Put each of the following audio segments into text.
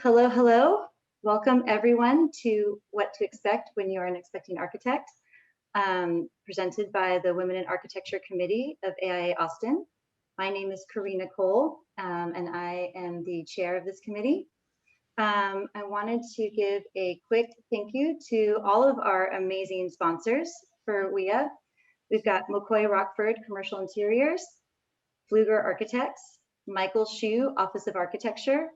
Hello, hello. Welcome everyone to What to Expect When You're an Expecting Architect, presented by the Women in Architecture Committee of AIA Austin. My name is Karina Cole, and I am the chair of this committee. I wanted to give a quick thank you to all of our amazing sponsors for WiA. We've got McCoy Rockford Commercial Interiors, Pfluger Architects, Michael Shue Office of Architecture,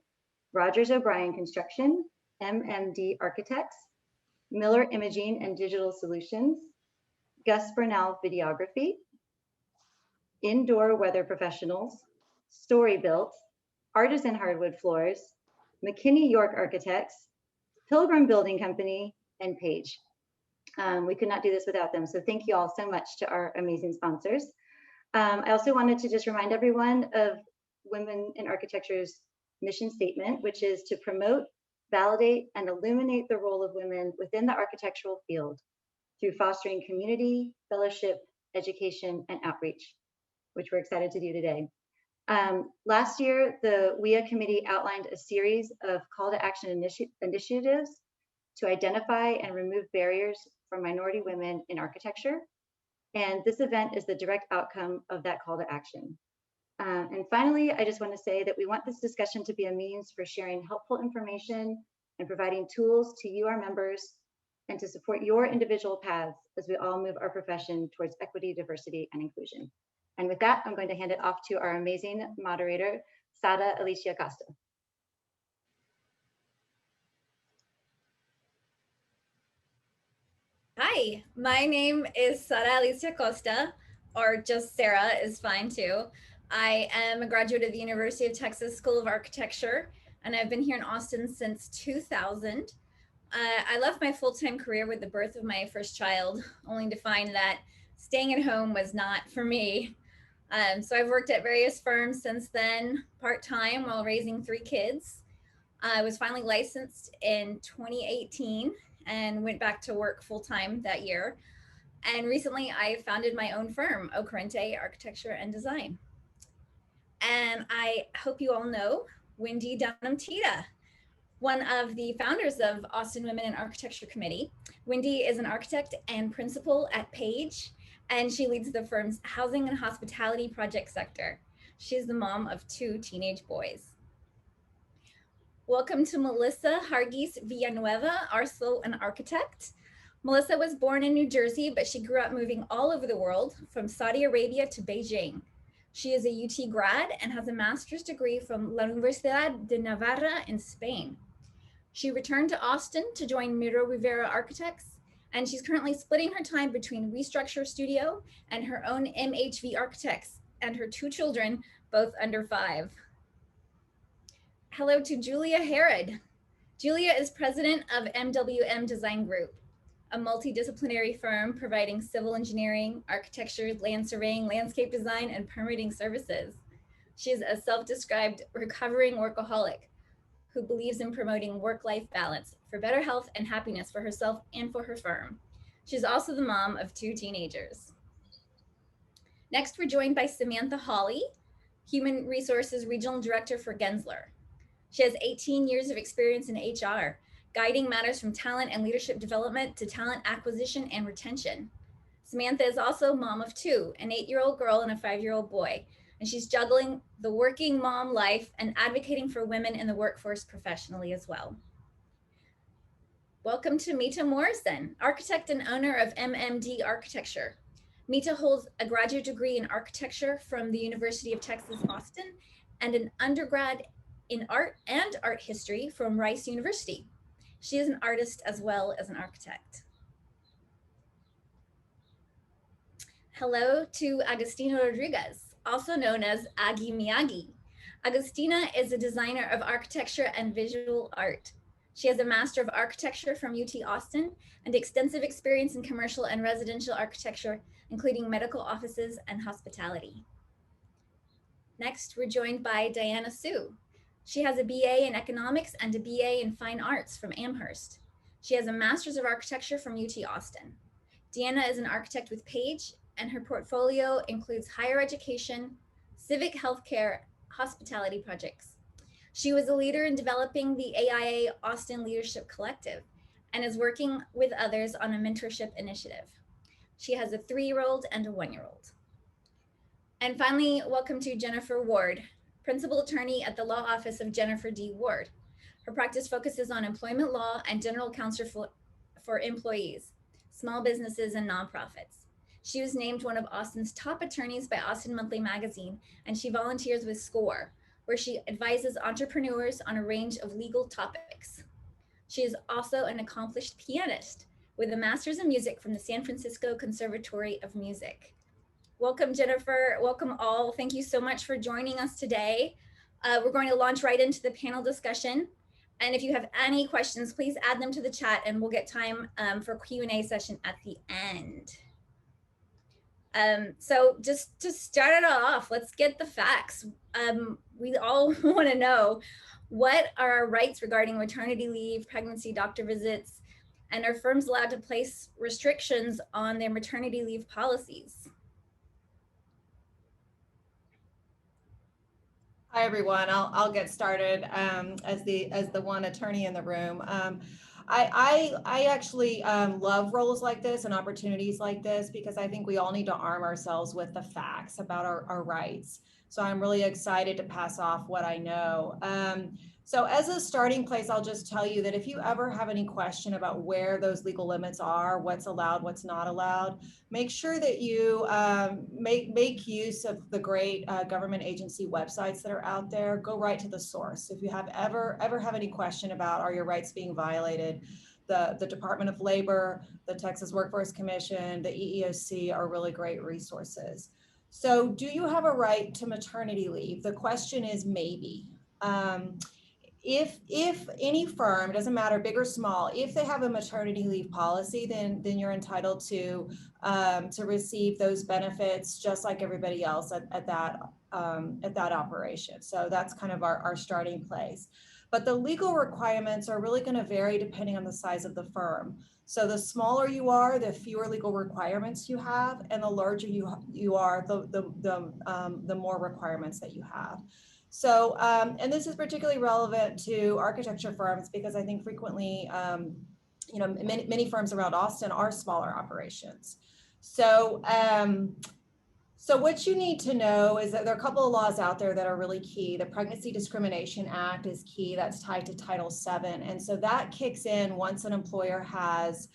Rogers O'Brien Construction, MMD Architects, Miller Imaging and Digital Solutions, Gus Bernal Videography, Indoor Weather Professionals, Storybuilt, Artisan Hardwood Floors, McKinney York Architects, Pilgrim Building Company, and Page. We could not do this without them, so thank you all so much to our amazing sponsors. I also wanted to just remind everyone of Women in Architecture's mission statement, which is to promote, validate, and illuminate the role of women within the architectural field through fostering community, fellowship, education, and outreach, which we're excited to do today. Last year, the WiA committee outlined a series of call to action initiatives to identify and remove barriers for minority women in architecture. And this event is the direct outcome of that call to action. And finally, I just want to say that we want this discussion to be a means for sharing helpful information and providing tools to you, our members, and to support your individual paths as we all move our profession towards equity, diversity, and inclusion. And with that, I'm going to hand it off to our amazing moderator, Sara Alicia Costa. Hi, my name is Sara Alicia Costa, or just Sara is fine too. I am a graduate of the University of Texas School of Architecture, and I've been here in Austin since 2000. I left my full-time career with the birth of my first child, only to find that staying at home was not for me. So I've worked at various firms since then, part-time while raising 3 kids. I was finally licensed in 2018 and went back to work full-time that year. And recently I founded my own firm, Ocarente Architecture and Design. And I hope you all know Wendy, Dunnam, Tita, one of the founders of Austin Women in Architecture Committee. Wendy is an architect and principal at Page, and she leads the firm's housing and hospitality project sector. She's the mom of 2 teenage boys. Welcome to Melissa Hargis-Villanueva, also an architect. Melissa was born in New Jersey, but she grew up moving all over the world, from Saudi Arabia to Beijing. She is a UT grad and has a master's degree from La Universidad de Navarra in Spain. She returned to Austin to join Miro Rivera Architects, and she's currently splitting her time between Restructure Studio and her own MHV Architects and her 2 children, both under 5. Hello to Julia Harrod. Julia is president of MWM Design Group, a multidisciplinary firm providing civil engineering, architecture, land surveying, landscape design, and permitting services. She is a self-described recovering workaholic who believes in promoting work-life balance for better health and happiness for herself and for her firm. She's also the mom of 2 teenagers. Next, we're joined by Samantha Holy, Human Resources Regional Director for Gensler. She has 18 years of experience in HR, guiding matters from talent and leadership development to talent acquisition and retention. Samantha is also mom of 2, an 8-year-old girl and a 5-year-old boy, and she's juggling the working mom life and advocating for women in the workforce professionally as well. Welcome to Meeta Morrison, architect and owner of MMD Architecture. Meeta holds a graduate degree in architecture from the University of Texas, Austin, and an undergrad in art and art history from Rice University. She is an artist as well as an architect. Hello to Agustina Rodriguez, also known as Agi Miyagi. Agustina is a designer of architecture and visual art. She has a Master of Architecture from UT Austin and extensive experience in commercial and residential architecture, including medical offices and hospitality. Next, we're joined by Diana Sue. She has a BA in economics and a BA in fine arts from Amherst. She has a Master's of Architecture from UT Austin. Deanna is an architect with Page, and her portfolio includes higher education, civic healthcare, hospitality projects. She was a leader in developing the AIA Austin Leadership Collective and is working with others on a mentorship initiative. She has a 3-year-old and a 1-year-old. And finally, welcome to Jennifer Ward, Principal Attorney at the Law Office of Jennifer D. Ward. Her practice focuses on employment law and general counsel for employees, small businesses, and nonprofits. She was named one of Austin's top attorneys by Austin Monthly Magazine, and she volunteers with SCORE, where she advises entrepreneurs on a range of legal topics. She is also an accomplished pianist with a master's in music from the San Francisco Conservatory of Music. Welcome, Jennifer. Welcome all. Thank you so much for joining us today. We're going to launch right into the panel discussion. And if you have any questions, please add them to the chat and we'll get time for Q&A session at the end. So just to start it off, let's get the facts. We all want to know, what are our rights regarding maternity leave, pregnancy, doctor visits, and are firms allowed to place restrictions on their maternity leave policies? Hi everyone. I'll get started as the one attorney in the room. I actually love roles like this and opportunities like this because I think we all need to arm ourselves with the facts about our rights. So I'm really excited to pass off what I know. So as a starting place, I'll just tell you that if you ever have any question about where those legal limits are, what's allowed, what's not allowed, make sure that you make use of the great government agency websites that are out there. Go right to the source. If you have ever have any question about are your rights being violated, the Department of Labor, the Texas Workforce Commission, the EEOC are really great resources. So do you have a right to maternity leave? The question is maybe. If any firm, doesn't matter big or small, if they have a maternity leave policy, then you're entitled to receive those benefits just like everybody else at that operation. So that's kind of our starting place. But the legal requirements are really going to vary depending on the size of the firm. So the smaller you are, the fewer legal requirements you have, and the larger you are, the more requirements that you have. So, and this is particularly relevant to architecture firms because I think frequently, you know, many firms around Austin are smaller operations. So, so what you need to know is that there are a couple of laws out there that are really key. The Pregnancy Discrimination Act is key. That's tied to Title VII. And so that kicks in once an employer has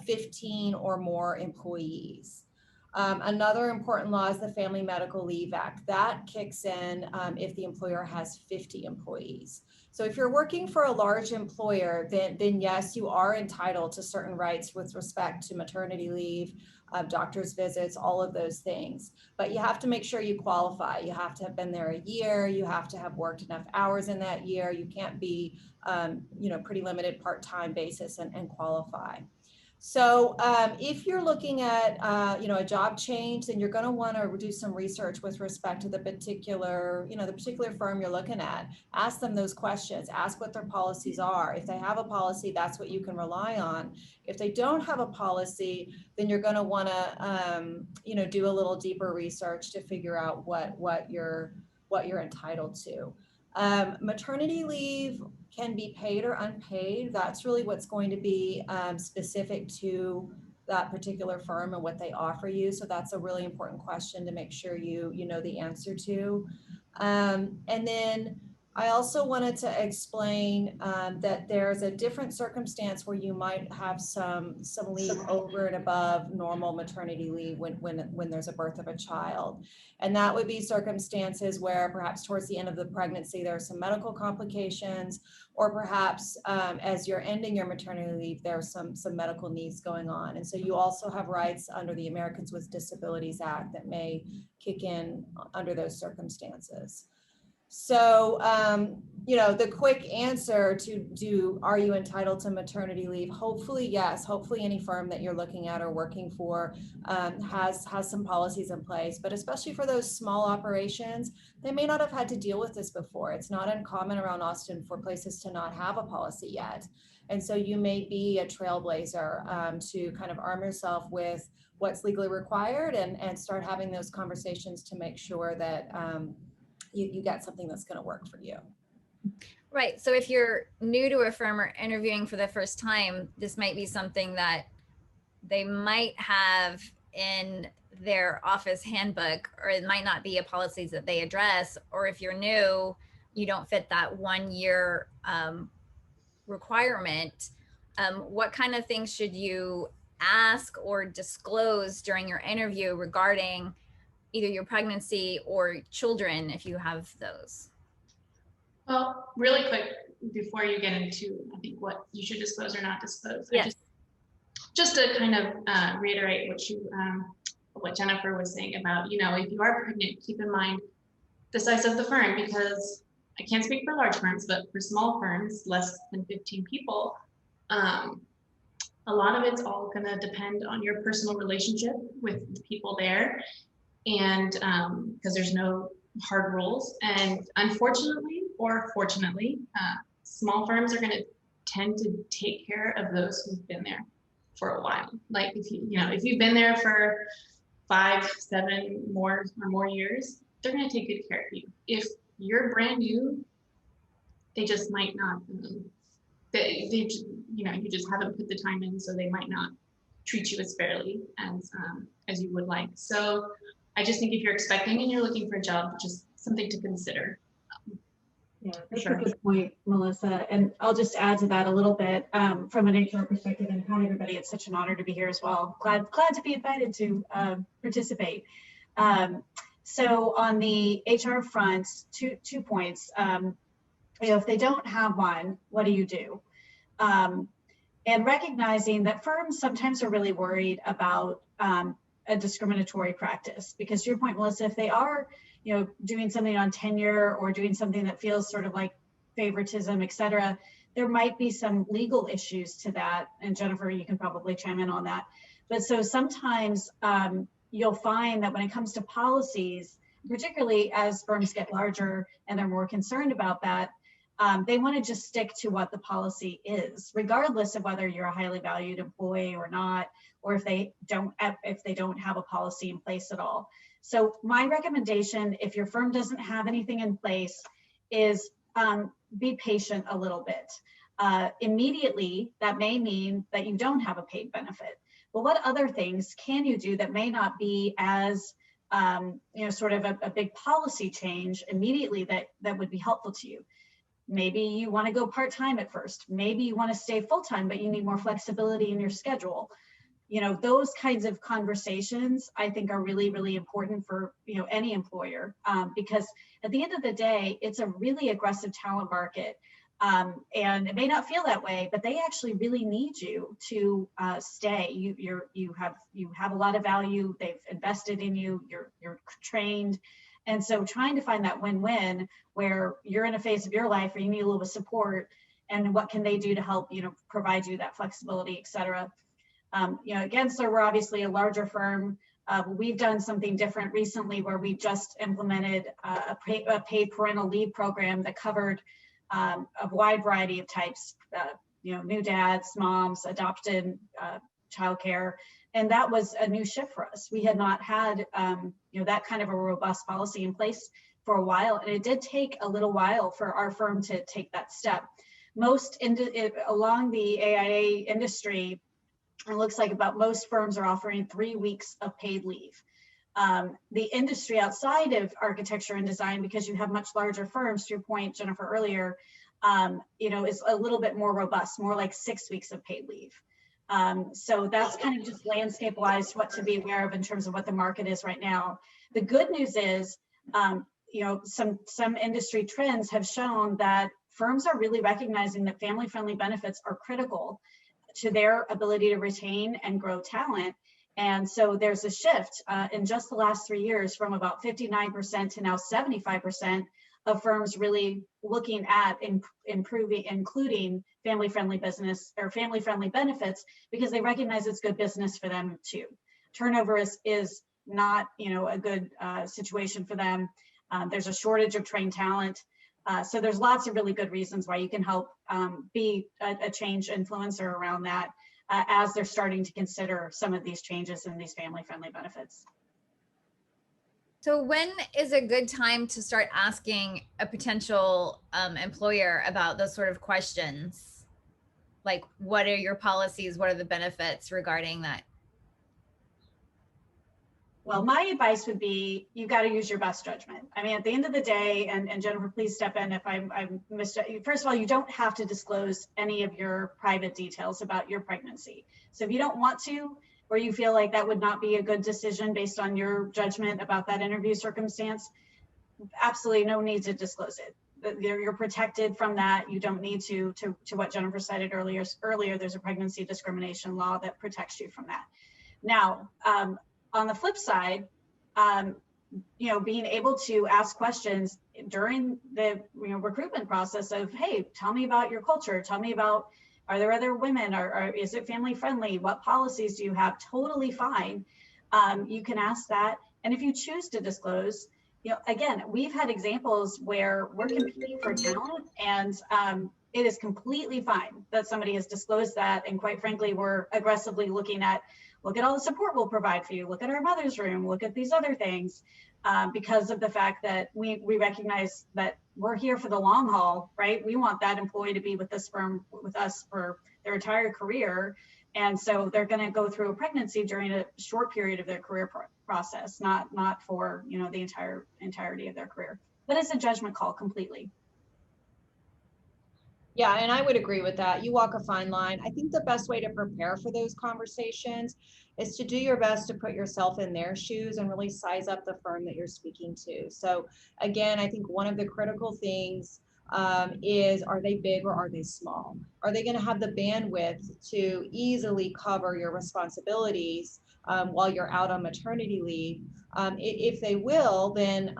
15 or more employees. Another important law is the Family Medical Leave Act. That kicks in if the employer has 50 employees. So if you're working for a large employer, then yes, you are entitled to certain rights with respect to maternity leave, doctor's visits, all of those things. But you have to make sure you qualify. You have to have been there a year. You have to have worked enough hours in that year. You can't be, you know, pretty limited part-time basis and qualify. So if you're looking at, you know, a job change, then you're going to want to do some research with respect to the particular, you know, the particular firm you're looking at. Ask them those questions. Ask what their policies are. If they have a policy, that's what you can rely on. If they don't have a policy, then you're going to want to, you know, do a little deeper research to figure out what you're entitled to. Maternity leave can be paid or unpaid. That's really what's going to be specific to that particular firm and what they offer you. So that's a really important question to make sure you know the answer to. And then I also wanted to explain that there's a different circumstance where you might have some leave over and above normal maternity leave when there's a birth of a child. And that would be circumstances where perhaps towards the end of the pregnancy, there are some medical complications, or perhaps as you're ending your maternity leave, there are some medical needs going on. And so you also have rights under the Americans with Disabilities Act that may kick in under those circumstances. So, you know, the quick answer to are you entitled to maternity leave? Hopefully, yes. Hopefully any firm that you're looking at or working for has some policies in place, but especially for those small operations, they may not have had to deal with this before. It's not uncommon around Austin for places to not have a policy yet. And so you may be a trailblazer to kind of arm yourself with what's legally required and start having those conversations to make sure that you get something that's going to work for you. Right. So if you're new to a firm or interviewing for the first time, this might be something that they might have in their office handbook, or it might not be a policy that they address. Or if you're new, you don't fit that 1 year requirement. What kind of things should you ask or disclose during your interview regarding either your pregnancy or children, if you have those? Well, really quick, before you get into, I think, what you should disclose or not disclose, Yes. just to kind of reiterate what Jennifer was saying about, if you are pregnant, keep in mind the size of the firm, because I can't speak for large firms, but for small firms, less than 15 people, a lot of it's all going to depend on your personal relationship with the people there. And because there's no hard rules. And unfortunately, or fortunately, small firms are going to tend to take care of those who've been there for a while. Like if you've been there for 5, 7 or more years, they're going to take good care of you. If you're brand new, they just might not. You just haven't put the time in, so they might not treat you as fairly as you would like. So I just think if you're expecting and you're looking for a job, just something to consider. Yeah, that's a good point, Melissa. And I'll just add to that a little bit from an HR perspective. And hi, everybody. It's such an honor to be here as well. Glad to be invited to participate. So on the HR front, two points. If they don't have one, what do you do? And recognizing that firms sometimes are really worried about a discriminatory practice, because to your point, Melissa, if they are, doing something on tenure or doing something that feels sort of like favoritism, et cetera, there might be some legal issues to that. And Jennifer, you can probably chime in on that. But so sometimes you'll find that when it comes to policies, particularly as firms get larger and they're more concerned about that, they want to just stick to what the policy is, regardless of whether you're a highly valued employee or not, or if they don't have a policy in place at all. So my recommendation, if your firm doesn't have anything in place, is be patient a little bit. Immediately, that may mean that you don't have a paid benefit. But what other things can you do that may not be as sort of a big policy change immediately that would be helpful to you? Maybe you want to go part-time at first. Maybe you want to stay full-time, but you need more flexibility in your schedule. Those kinds of conversations I think are really, really important for any employer, because at the end of the day, it's a really aggressive talent market. And it may not feel that way, but they actually really need you to stay. You have a lot of value. They've invested in you. You're trained. And so trying to find that win-win where you're in a phase of your life where you need a little bit of support, and what can they do to help, provide you that flexibility, et cetera. Again, so we're obviously a larger firm. We've done something different recently where we just implemented a paid parental leave program that covered a wide variety of types, new dads, moms, adopted, childcare. And that was a new shift for us. We had not had, that kind of a robust policy in place for a while. And it did take a little while for our firm to take that step. Along the AIA industry, it looks like most firms are offering 3 weeks of paid leave. The industry outside of architecture and design, because you have much larger firms, to your point, Jennifer, earlier, is a little bit more robust, more like 6 weeks of paid leave. So that's kind of just landscape-wise what to be aware of in terms of what the market is right now. The good news is, some industry trends have shown that firms are really recognizing that family-friendly benefits are critical to their ability to retain and grow talent. And so there's a shift in just the last 3 years from about 59% to now 75% of firms really looking at including family-friendly business or family-friendly benefits, because they recognize it's good business for them too. Turnover is not, a good situation for them. There's a shortage of trained talent. So there's lots of really good reasons why you can help be a change influencer around that as they're starting to consider some of these changes in these family-friendly benefits. So when is a good time to start asking a potential employer about those sort of questions? Like, what are your policies? What are the benefits regarding that? Well, my advice would be you got to use your best judgment. I mean, at the end of the day, and Jennifer, please step in if I'm missed. First of all, you don't have to disclose any of your private details about your pregnancy. So if you don't want to, or you feel like that would not be a good decision based on your judgment about that interview circumstance, absolutely no need to disclose it. You're protected from that. You don't need to what Jennifer cited earlier, there's a pregnancy discrimination law that protects you from that. Now, on the flip side, being able to ask questions during the recruitment process of, hey, tell me about your culture. Tell me about, are there other women? Or is it family friendly? What policies do you have? Totally fine. You can ask that. And if you choose to disclose, again, we've had examples where we're competing for talent, and it is completely fine that somebody has disclosed that. And quite frankly, we're aggressively looking at, look at all the support we'll provide for you. Look at our mother's room. Look at these other things, because of the fact that we recognize that we're here for the long haul, right? We want that employee to be with this firm, with us for their entire career. And so they're going to go through a pregnancy during a short period of their career process, not for, the entirety of their career. But it's a judgment call completely. Yeah, and I would agree with that. You walk a fine line. I think the best way to prepare for those conversations is to do your best to put yourself in their shoes and really size up the firm that you're speaking to. So again, I think one of the critical things is, are they big or are they small? Are they going to have the bandwidth to easily cover your responsibilities while you're out on maternity leave? If they will, then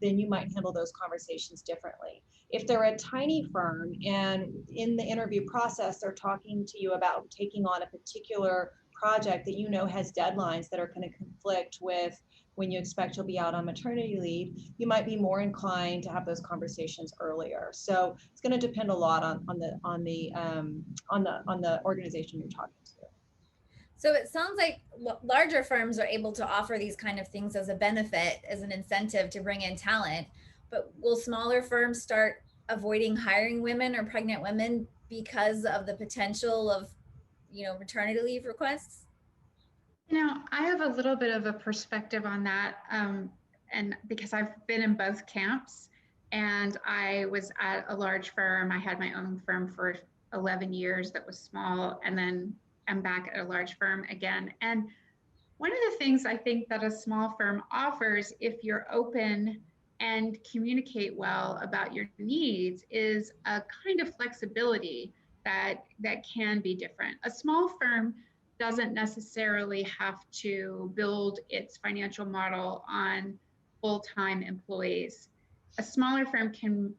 you might handle those conversations differently. If they're a tiny firm and in the interview process, they're talking to you about taking on a particular project that has deadlines that are going to conflict with when you expect you'll be out on maternity leave, you might be more inclined to have those conversations earlier. So it's going to depend a lot on the organization you're talking to. So it sounds like larger firms are able to offer these kind of things as a benefit, as an incentive to bring in talent. But will smaller firms start avoiding hiring women or pregnant women because of the potential of, maternity leave requests? I have a little bit of a perspective on that, and because I've been in both camps, and I was at a large firm. I had my own firm for 11 years that was small, and then I'm back at a large firm again. And one of the things I think that a small firm offers, if you're open and communicate well about your needs, is a kind of flexibility that can be different. A small firm doesn't necessarily have to build its financial model on full-time employees. A smaller firm can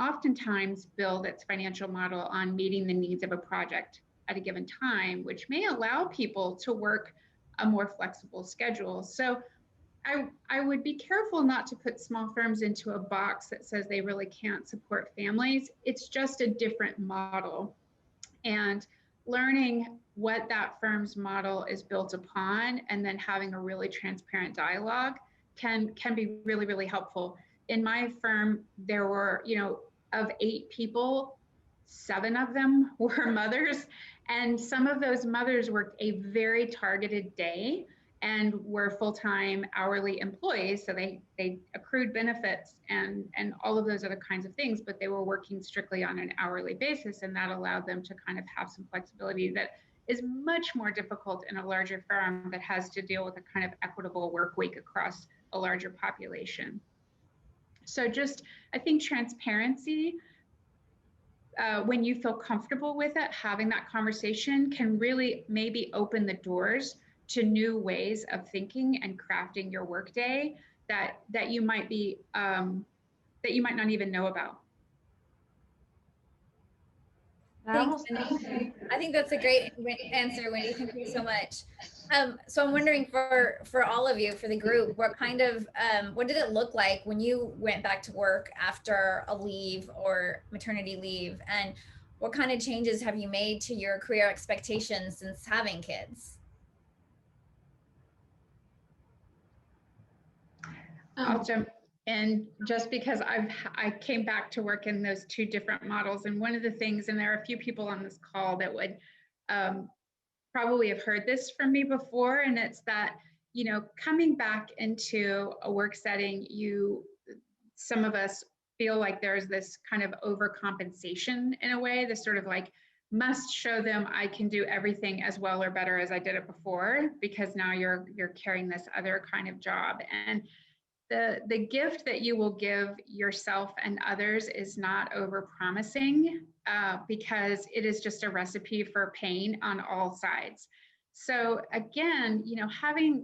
oftentimes build its financial model on meeting the needs of a project at a given time, which may allow people to work a more flexible schedule. So I would be careful not to put small firms into a box that says they really can't support families. It's just a different model. And learning what that firm's model is built upon, and then having a really transparent dialogue can be really, really helpful. In my firm, there were, of 8 people, 7 of them were mothers, and some of those mothers worked a very targeted day and were full-time hourly employees. So they accrued benefits and all of those other kinds of things, but they were working strictly on an hourly basis. And that allowed them to kind of have some flexibility that is much more difficult in a larger firm that has to deal with a kind of equitable work week across a larger population. So I think transparency, when you feel comfortable with it, having that conversation can really maybe open the doors to new ways of thinking and crafting your workday that you might not even know about. Thanks, Wendy. I think that's a great answer, Wendy. Thank you so much. So I'm wondering for all of you, for the group, what kind of, what did it look like when you went back to work after a leave or maternity leave? And what kind of changes have you made to your career expectations since having kids? I'll jump in just because I came back to work in those two different models. And one of the things, and there are a few people on this call that would probably have heard this from me before, and it's that, you know, coming back into a work setting, some of us feel like there's this kind of overcompensation in a way, this sort of like must show them I can do everything as well or better as I did it before, because now you're carrying this other kind of job. And the gift that you will give yourself and others is not over-promising, because it is just a recipe for pain on all sides. So again, you know,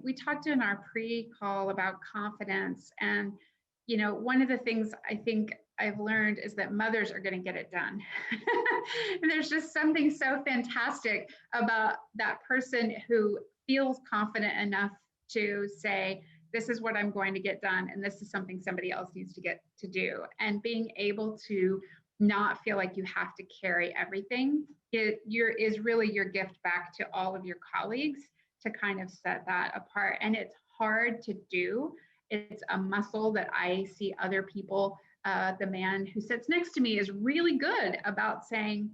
we talked in our pre-call about confidence, and you know, one of the things I think I've learned is that mothers are going to get it done. And there's just something so fantastic about that person who feels confident enough to say, this is what I'm going to get done, and this is something somebody else needs to get to do. And being able to not feel like you have to carry everything is really your gift back to all of your colleagues to kind of set that apart. And it's hard to do. It's a muscle that I see other people, the man who sits next to me is really good about saying,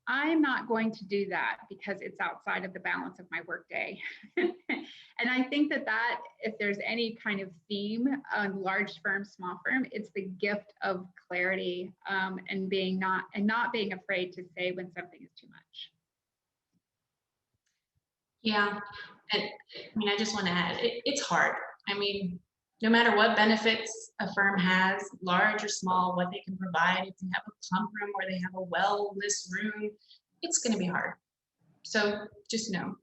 I'm not going to do that because it's outside of the balance of my workday. And I think that if there's any kind of theme on large firm, small firm, it's the gift of clarity, and not being afraid to say when something is too much. Yeah, and I mean, I just want to add, it's hard. I mean, no matter what benefits a firm has, large or small, what they can provide, if they have a pump room or they have a wellness room, it's going to be hard. So just know,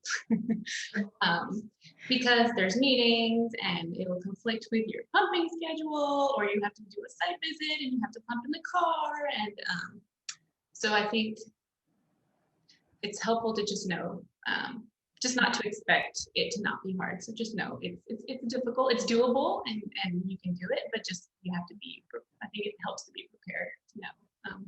because there's meetings and it will conflict with your pumping schedule, or you have to do a site visit and you have to pump in the car. And so I think it's helpful to just know, just not to expect it to not be hard. So just know it's difficult, it's doable, and you can do it, but just you have to be, I think it helps to be prepared to know.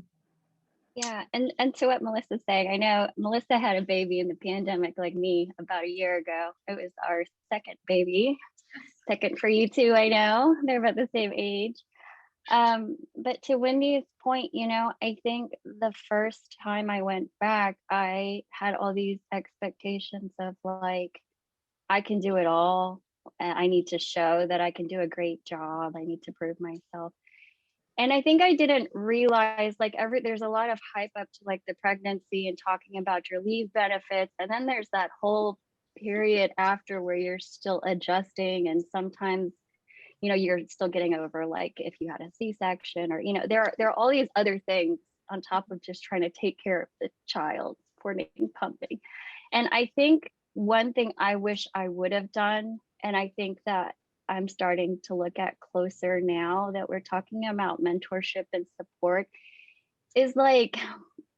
Yeah, and to what Melissa's saying, I know Melissa had a baby in the pandemic like me about a year ago. It was our second baby. Second for you too, I know. They're about the same age. But to Wendy's point, you know, I think the first time I went back, I had all these expectations of like, I can do it all. And I need to show that I can do a great job. I need to prove myself. And I think I didn't realize like there's a lot of hype up to like the pregnancy and talking about your leave benefits. And then there's that whole period after where you're still adjusting, and sometimes, you know, you're still getting over like if you had a C-section, or, you know, there are all these other things on top of just trying to take care of the child, coordinating pumping. And I think one thing I wish I would have done, and I think that I'm starting to look at closer now that we're talking about mentorship and support, is like,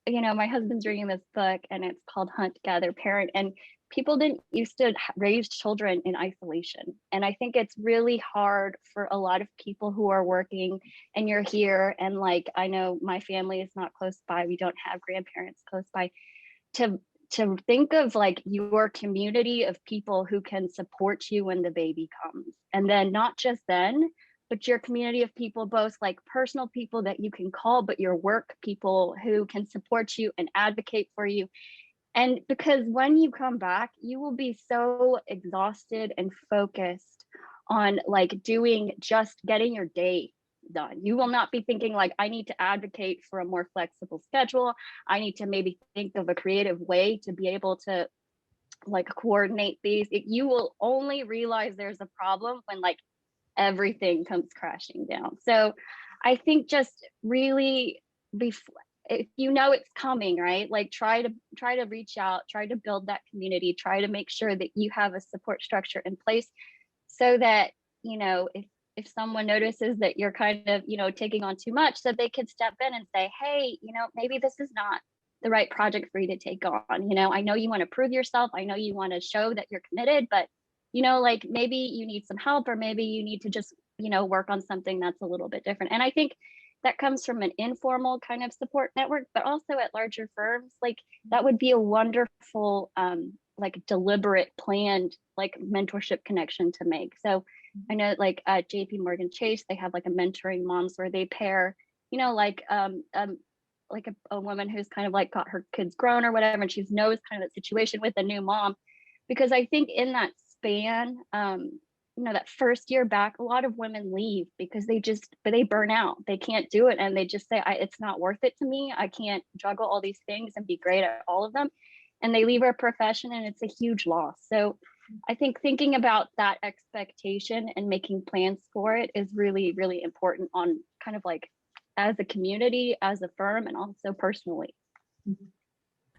you know, my husband's reading this book and it's called Hunt, Gather, Parent, and people didn't used to raise children in isolation. And I think it's really hard for a lot of people who are working, and you're here, and like, I know my family is not close by, we don't have grandparents close by, to think of like your community of people who can support you when the baby comes. And then not just then, but your community of people, both like personal people that you can call, but your work people who can support you and advocate for you. And because when you come back, you will be so exhausted and focused on like getting your day done. You will not be thinking like, I need to advocate for a more flexible schedule. I need to maybe think of a creative way to be able to like coordinate these. You will only realize there's a problem when like everything comes crashing down. So I think just really, if you know it's coming, right? Like try to reach out, try to build that community, try to make sure that you have a support structure in place so that, you know, if someone notices that you're kind of, you know, taking on too much, that they could step in and say, hey, you know, maybe this is not the right project for you to take on. You know, I know you want to prove yourself. I know you want to show that you're committed, but, you know, like maybe you need some help, or maybe you need to just, you know, work on something that's a little bit different. And I think that comes from an informal kind of support network, but also at larger firms, like that would be a wonderful, like deliberate, planned, like mentorship connection to make. So I know like at JP Morgan Chase, they have like a mentoring moms where they pair, you know, like a woman who's kind of like got her kids grown or whatever, and she knows kind of that situation with a new mom. Because I think in that span, you know, that first year back, a lot of women leave because they burn out. They can't do it. And they just say, it's not worth it to me. I can't juggle all these things and be great at all of them. And they leave our profession, and it's a huge loss. So I think thinking about that expectation and making plans for it is really, really important on kind of like as a community, as a firm, and also personally.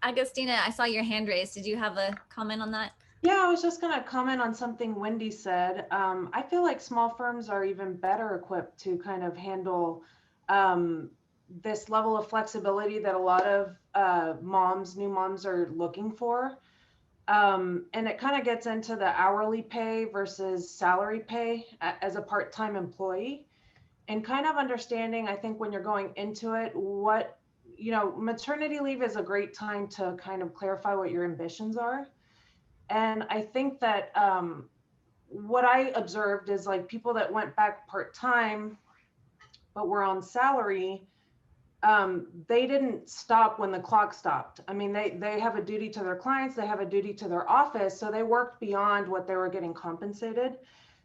Agustina, I saw your hand raised. Did you have a comment on that? Yeah, I was just going to comment on something Wendy said. I feel like small firms are even better equipped to kind of handle this level of flexibility that a lot of new moms are looking for. And it kind of gets into the hourly pay versus salary pay as a part-time employee, and kind of understanding, I think when you're going into it, what, you know, maternity leave is a great time to kind of clarify what your ambitions are. And I think that what I observed is like people that went back part-time, but were on salary, they didn't stop when the clock stopped. I mean, they have a duty to their clients, they have a duty to their office, so they worked beyond what they were getting compensated.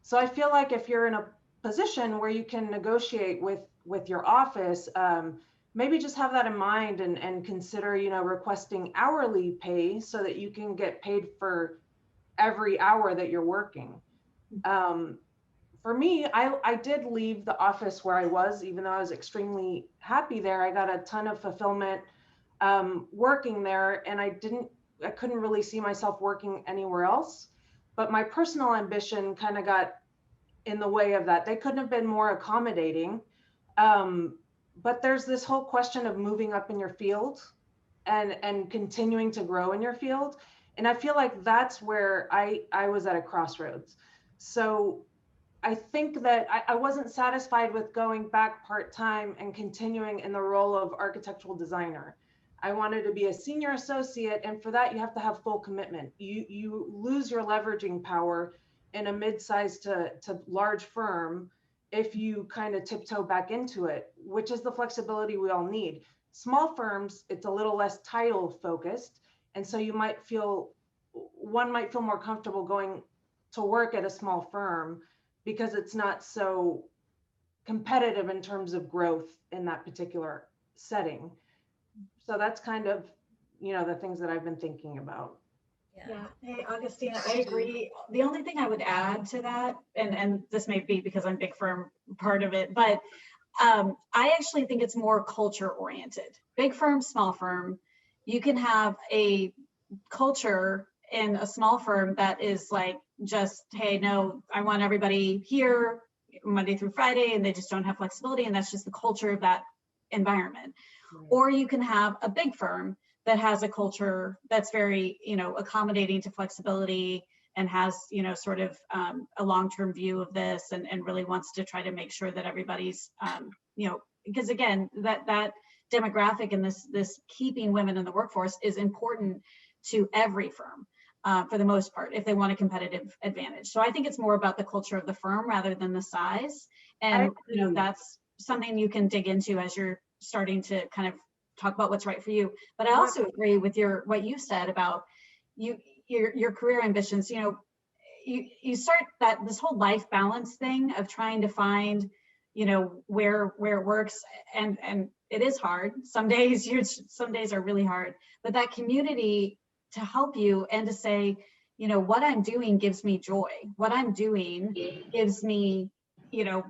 So I feel like if you're in a position where you can negotiate with your office, maybe just have that in mind and consider, you know, requesting hourly pay so that you can get paid for every hour that you're working. For me, I did leave the office where I was, even though I was extremely happy there. I got a ton of fulfillment working there, and I couldn't really see myself working anywhere else. But my personal ambition kind of got in the way of that. They couldn't have been more accommodating. But there's this whole question of moving up in your field and continuing to grow in your field. And I feel like that's where I was at a crossroads. So I think that I wasn't satisfied with going back part-time and continuing in the role of architectural designer. I wanted to be a senior associate, and for that you have to have full commitment. You lose your leveraging power in a mid-sized to large firm if you kind of tiptoe back into it, which is the flexibility we all need. Small firms, it's a little less title focused, and so one might feel more comfortable going to work at a small firm because it's not so competitive in terms of growth in that particular setting. So that's kind of, you know, the things that I've been thinking about. Yeah. Hey, Agustina, I agree. The only thing I would add to that, and this may be because I'm big firm part of it, but I actually think it's more culture oriented. Big firm, small firm, you can have a culture in a small firm that is like just, hey, no, I want everybody here Monday through Friday, and they just don't have flexibility, and that's just the culture of that environment. Right. Or you can have a big firm that has a culture that's very, you know, accommodating to flexibility and has, you know, sort of a long-term view of this and really wants to try to make sure that everybody's, you know, because again, that demographic and this keeping women in the workforce is important to every firm for the most part, if they want a competitive advantage. So I think it's more about the culture of the firm rather than the size. And, you know, that's something you can dig into as you're starting to kind of talk about what's right for you. But I also agree with what you said about your career ambitions. You know, you start this whole life balance thing of trying to find, you know, where it works, and it is hard. Some days are really hard, but that community to help you and to say, you know, what I'm doing gives me joy. What I'm doing gives me, you know,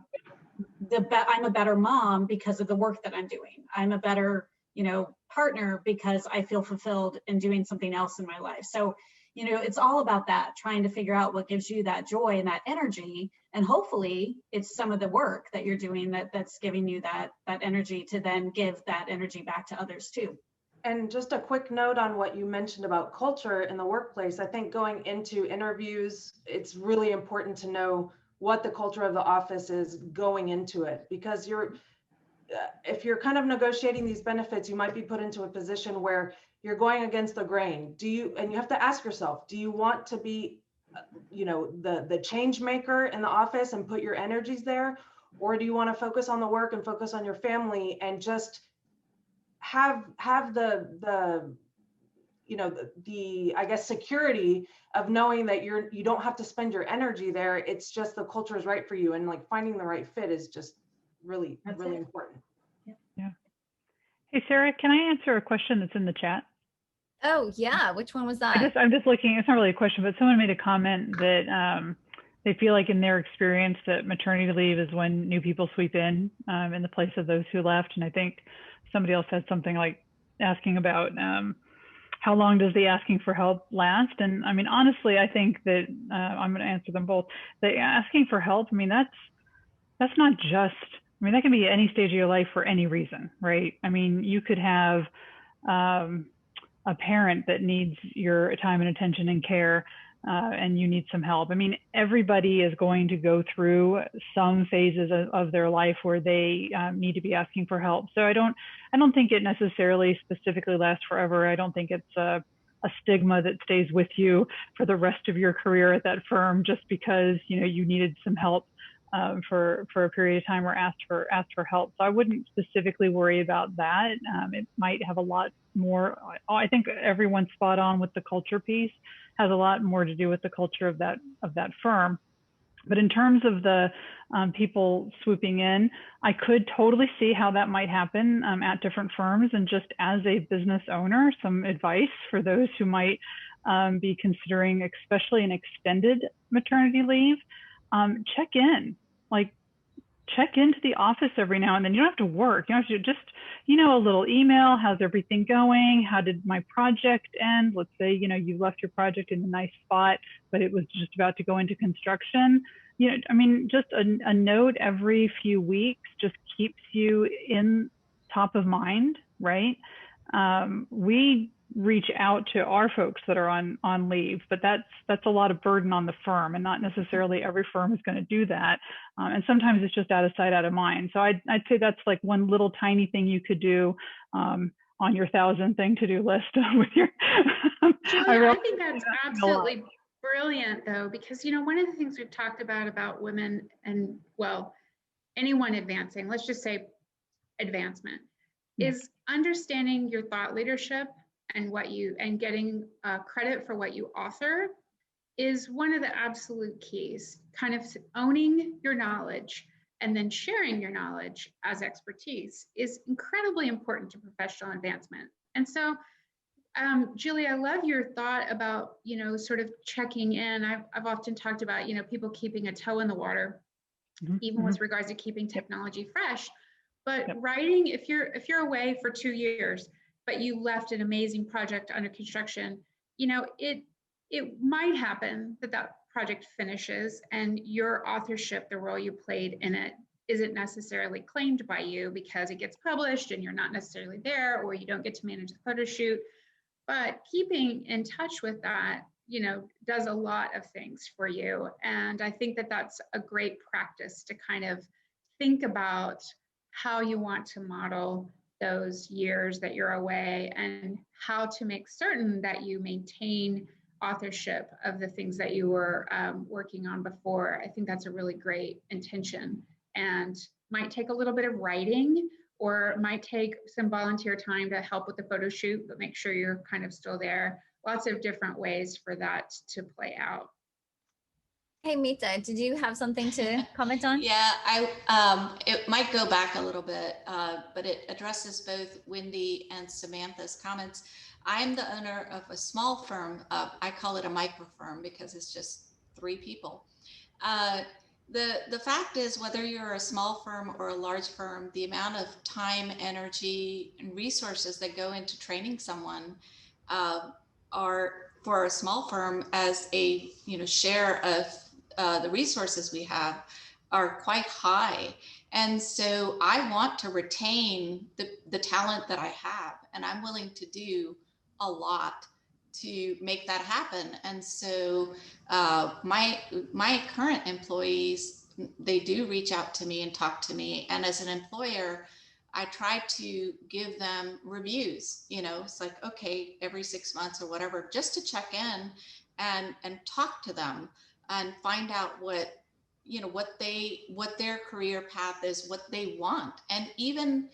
I'm a better mom because of the work that I'm doing. I'm a better, you know, partner because I feel fulfilled in doing something else in my life. So, you know, it's all about that, trying to figure out what gives you that joy and that energy. And hopefully it's some of the work that you're doing that's giving you that energy to then give that energy back to others too. And just a quick note on what you mentioned about culture in the workplace. I think going into interviews, it's really important to know what the culture of the office is going into it, because if you're kind of negotiating these benefits, you might be put into a position where you're going against the grain. And you have to ask yourself, do you want to be you know, the change maker in the office and put your energies there? Or do you want to focus on the work and focus on your family and just have the you know, the I guess security of knowing that you don't have to spend your energy there. It's just the culture is right for you, and like finding the right fit is just really important. Yeah. Hey, Sarah, can I answer a question that's in the chat? Oh yeah, which one was that? I'm just looking, it's not really a question, but someone made a comment that they feel like in their experience that maternity leave is when new people sweep in the place of those who left. And I think somebody else said something like asking about how long does the asking for help last? And I mean, honestly, I think that I'm going to answer them both. The asking for help, I mean, that's not just, I mean, that can be any stage of your life for any reason, right? I mean, you could have a parent that needs your time and attention and care, and you need some help. I mean, everybody is going to go through some phases of their life where they need to be asking for help. So I don't think it necessarily specifically lasts forever. I don't think it's a stigma that stays with you for the rest of your career at that firm just because, you know, you needed some help for a period of time or asked for help. So I wouldn't specifically worry about that. It might have a lot more. I think everyone's spot on with the culture piece. Has a lot more to do with the culture of that firm. But in terms of the people swooping in, I could totally see how that might happen at different firms. And just as a business owner, some advice for those who might be considering, especially an extended maternity leave, check in. Like, check into the office every now and then. You don't have to work. You don't have to just, you know, a little email. How's everything going? How did my project end? Let's say, you know, you left your project in a nice spot, but it was just about to go into construction. You know, I mean, just a note every few weeks just keeps you in top of mind, right? We reach out to our folks that are on leave, but that's a lot of burden on the firm, and not necessarily every firm is going to do that. And sometimes it's just out of sight, out of mind. So I'd say that's like one little tiny thing you could do on your 1,000 thing to do list with your. Julia, I think that's absolutely brilliant, though, because, you know, one of the things we've talked about women and, well, anyone advancing, let's just say advancement, is understanding your thought leadership and getting credit for what you author is one of the absolute keys. Kind of owning your knowledge and then sharing your knowledge as expertise is incredibly important to professional advancement. And so, Julie, I love your thought about, you know, sort of checking in. I've often talked about, you know, people keeping a toe in the water, even with regards to keeping technology fresh. But writing, if you're away for 2 years, but you left an amazing project under construction, you know, it might happen that project finishes and your authorship, the role you played in it, isn't necessarily claimed by you because it gets published and you're not necessarily there, or you don't get to manage the photo shoot. But keeping in touch with that, you know, does a lot of things for you. And I think that that's a great practice to kind of think about how you want to model those years that you're away and how to make certain that you maintain authorship of the things that you were working on before. I think that's a really great intention, and might take a little bit of writing or might take some volunteer time to help with the photo shoot, but make sure you're kind of still there. Lots of different ways for that to play out. Hey, Meeta, did you have something to comment on? Yeah, it might go back a little bit, but it addresses both Wendy and Samantha's comments. I am the owner of a small firm. I call it a micro firm because it's just 3 people. The fact is, whether you're a small firm or a large firm, the amount of time, energy, and resources that go into training someone are, for a small firm, as a share of the resources we have, are quite high. And so I want to retain the talent that I have, and I'm willing to do a lot to make that happen. And so my current employees, they do reach out to me and talk to me. And as an employer, I try to give them reviews. It's like, okay, every 6 months or whatever, just to check in and talk to them and find out what, you know, what their career path is, what they want, and even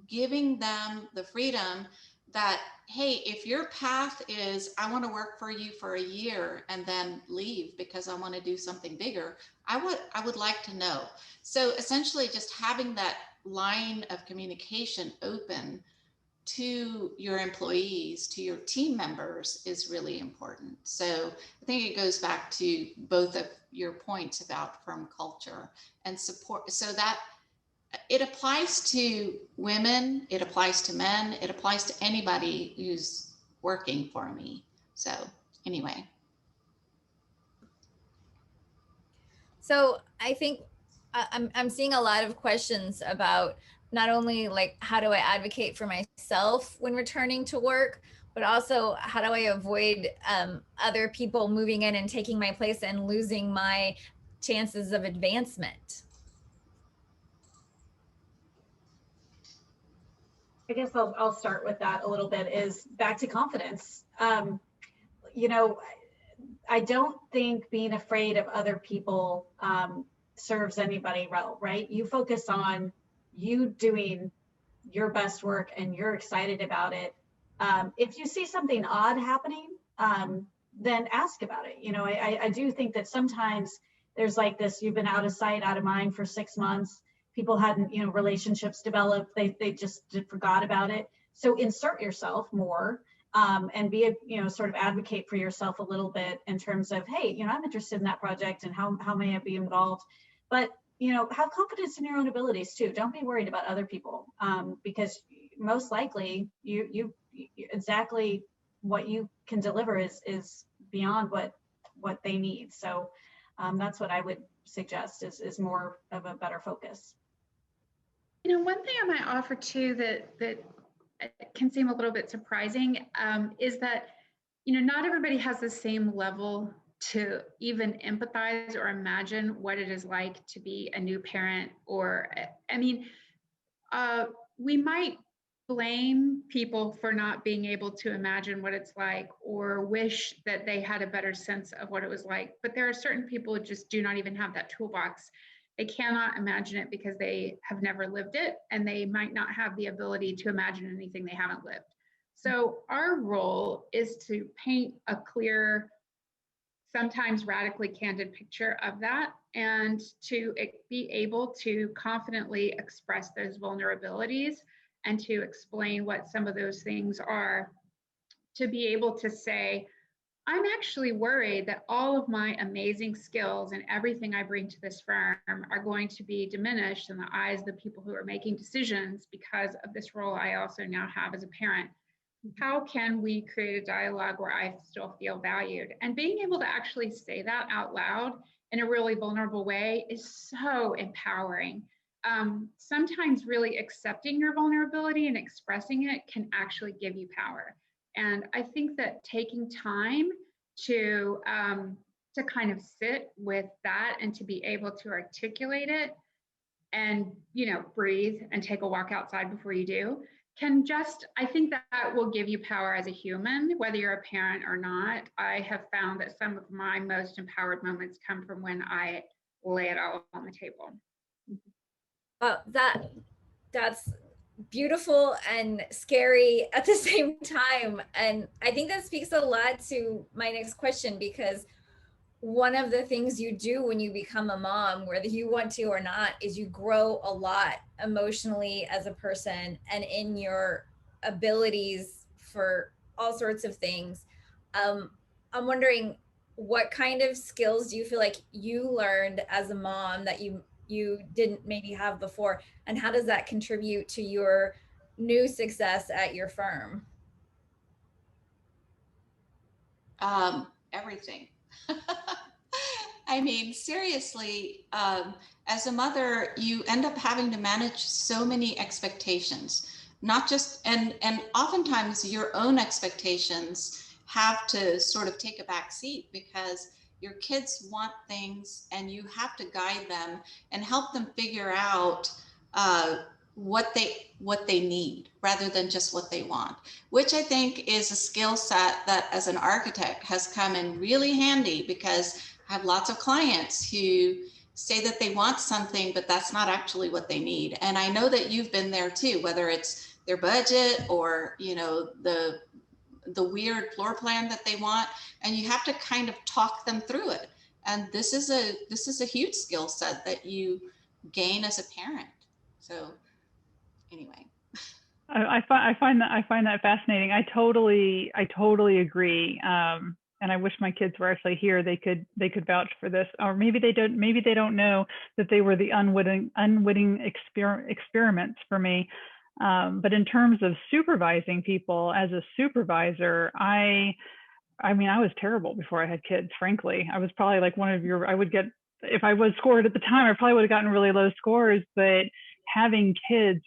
giving them the freedom that, hey, if your path is, I want to work for you for a year and then leave because I want to do something bigger, I would like to know. So essentially just having that line of communication open to your employees, to your team members, is really important. So I think it goes back to both of your points about firm culture and support, so that it applies to women, it applies to men, it applies to anybody who's working for me. So anyway. So I think I'm seeing a lot of questions about not only like, how do I advocate for myself when returning to work, but also how do I avoid other people moving in and taking my place and losing my chances of advancement? I guess I'll start with that a little bit, is back to confidence. You know, I don't think being afraid of other people serves anybody well, right? You focus on you doing your best work and you're excited about it. If you see something odd happening, then ask about it. You know, I do think that sometimes there's like this, you've been out of sight, out of mind for 6 months. People hadn't, you know, relationships developed. They just forgot about it. So insert yourself more. And be a, you know, sort of advocate for yourself a little bit in terms of, hey, you know, I'm interested in that project and how may I be involved? But, you know, have confidence in your own abilities too. Don't be worried about other people, because most likely you exactly what you can deliver is beyond what they need. So that's what I would suggest is more of a better focus. You know, one thing I might offer too that can seem a little bit surprising is that, you know, not everybody has the same level to even empathize or imagine what it is like to be a new parent. Or, I mean, we might blame people for not being able to imagine what it's like or wish that they had a better sense of what it was like. But there are certain people who just do not even have that toolbox. They cannot imagine it because they have never lived it, and they might not have the ability to imagine anything they haven't lived. So our role is to paint a clear, sometimes radically candid picture of that, and to be able to confidently express those vulnerabilities and to explain what some of those things are, to be able to say, I'm actually worried that all of my amazing skills and everything I bring to this firm are going to be diminished in the eyes of the people who are making decisions because of this role I also now have as a parent. How can we create a dialogue where I still feel valued? And being able to actually say that out loud in a really vulnerable way is so empowering. Sometimes really accepting your vulnerability and expressing it can actually give you power. And I think that taking time to kind of sit with that and to be able to articulate it and, you know, breathe and take a walk outside before you do can just, I think that will give you power as a human, whether you're a parent or not. I have found that some of my most empowered moments come from when I lay it all on the table. That's beautiful and scary at the same time. And I think that speaks a lot to my next question, because one of the things you do when you become a mom, whether you want to or not, is you grow a lot emotionally as a person and in your abilities for all sorts of things. I'm wondering, what kind of skills do you feel like you learned as a mom that you didn't maybe have before, and how does that contribute to your new success at your firm? Everything. I mean, seriously, as a mother, you end up having to manage so many expectations, not just, and oftentimes your own expectations have to sort of take a back seat because your kids want things and you have to guide them and help them figure out what they need rather than just what they want, which I think is a skill set that as an architect has come in really handy, because I have lots of clients who say that they want something, but that's not actually what they need. And I know that you've been there too, whether it's their budget or, you know, the weird floor plan that they want, and you have to kind of talk them through it. And this is a huge skill set that you gain as a parent. So anyway. I find that fascinating. I totally agree. And I wish my kids were actually here. They could vouch for this, or maybe they don't. Maybe they don't know that they were the unwitting experiments for me. But in terms of supervising people, as a supervisor, I mean, I was terrible before I had kids. Frankly, I was probably like one of your. I would get, if I was scored at the time, I probably would have gotten really low scores. But having kids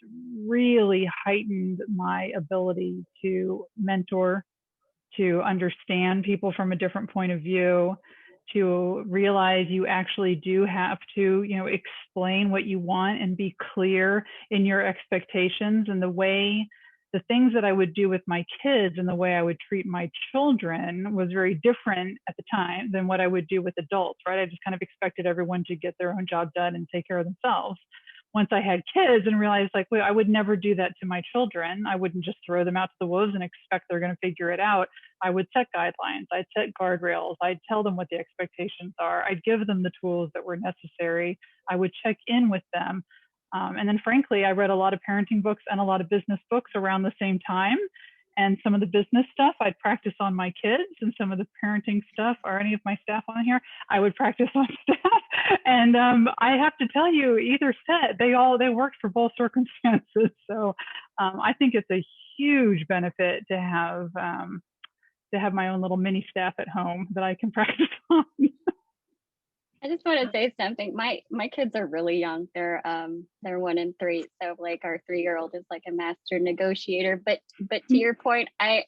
really heightened my ability to mentor, to understand people from a different point of view, to realize you actually do have to, you know, explain what you want and be clear in your expectations. And the things that I would do with my kids and the way I would treat my children was very different at the time than what I would do with adults, right? I just kind of expected everyone to get their own job done and take care of themselves. Once I had kids and realized, like, wait, I would never do that to my children. I wouldn't just throw them out to the wolves and expect they're going to figure it out. I would set guidelines. I'd set guardrails. I'd tell them what the expectations are. I'd give them the tools that were necessary. I would check in with them. And then frankly, I read a lot of parenting books and a lot of business books around the same time. And some of the business stuff I'd practice on my kids, and some of the parenting stuff, or any of my staff on here, I would practice on staff. And I have to tell you, either set, they worked for both circumstances. So I think it's a huge benefit to have my own little mini staff at home that I can practice on. I just want to say something. My kids are really young. They're 1 and 3. So like our 3-year-old is like a master negotiator. But to your point, I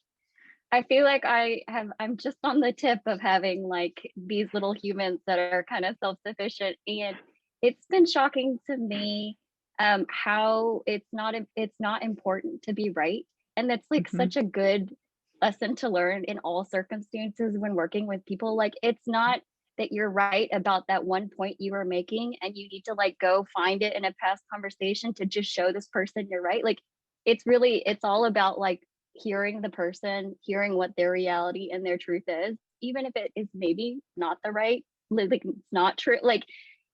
feel like I'm just on the tip of having like these little humans that are kind of self-sufficient. And it's been shocking to me how it's not important to be right. And that's like such a good lesson to learn in all circumstances when working with people. Like, it's not that you're right about that one point you were making and you need to like go find it in a past conversation to just show this person you're right. Like, it's all about like hearing the person, hearing what their reality and their truth is, even if it is maybe not the right, like it's not true. Like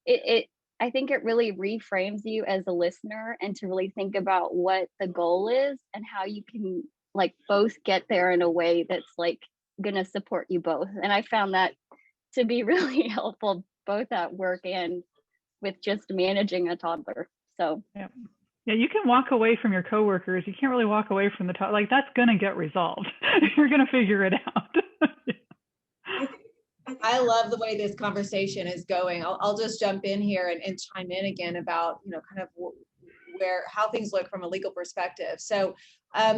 I think it really reframes you as a listener, and to really think about what the goal is and how you can like both get there in a way that's like gonna support you both. And I found that to be really helpful, both at work and with just managing a toddler. So yeah, you can walk away from your coworkers. You can't really walk away from the toddler. Like, that's gonna get resolved. You're gonna figure it out. I love the way this conversation is going. I'll just jump in here and chime in again about, you know, kind of how things look from a legal perspective. So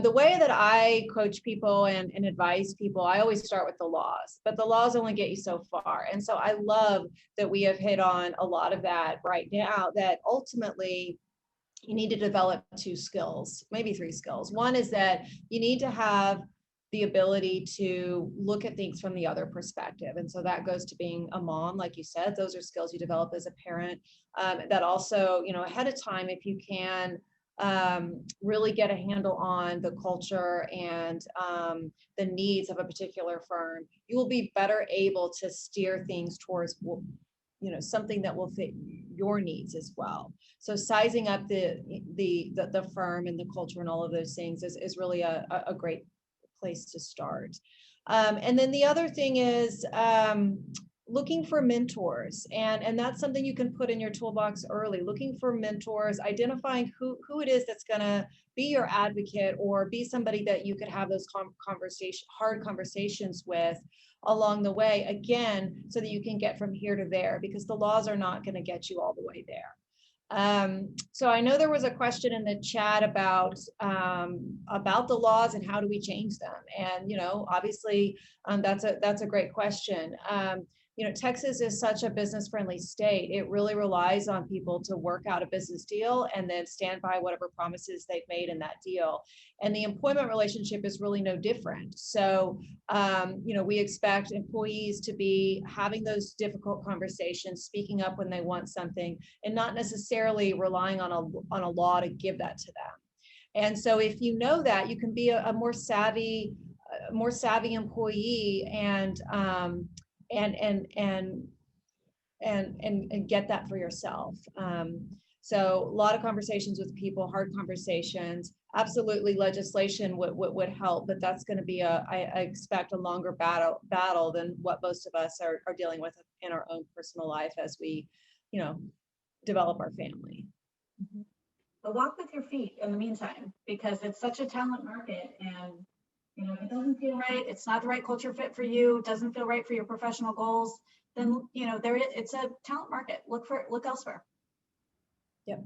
the way that I coach people and advise people, I always start with the laws, but the laws only get you so far. And so I love that we have hit on a lot of that right now, that ultimately you need to develop 2 skills, maybe 3 skills. One is that you need to have the ability to look at things from the other perspective. And so that goes to being a mom, like you said. Those are skills you develop as a parent. That also, you know, ahead of time, if you can really get a handle on the culture and the needs of a particular firm, you will be better able to steer things towards, you know, something that will fit your needs as well. So sizing up the firm and the culture and all of those things is really a great place to start. And then the other thing is looking for mentors, and that's something you can put in your toolbox early. Looking for mentors, identifying who it is that's going to be your advocate, or be somebody that you could have those hard conversations with along the way, again, so that you can get from here to there, because the laws are not going to get you all the way there. So I know there was a question in the chat about the laws and how do we change them, and you know, obviously that's a great question. you know, Texas is such a business friendly state. It really relies on people to work out a business deal and then stand by whatever promises they've made in that deal. And the employment relationship is really no different. So, you know, we expect employees to be having those difficult conversations, speaking up when they want something, and not necessarily relying on a law to give that to them. And so if you know that, you can be a more savvy employee and get that for yourself. So a lot of conversations with people, hard conversations. Absolutely, legislation would help, but that's going to be I expect a longer battle than what most of us are dealing with in our own personal life as we, you know, develop our family. Mm-hmm. But walk with your feet in the meantime, because it's such a talent market, and you know, if it doesn't feel right, it's not the right culture fit for you, doesn't feel right for your professional goals, then you know it's a talent market. Look elsewhere. Yep.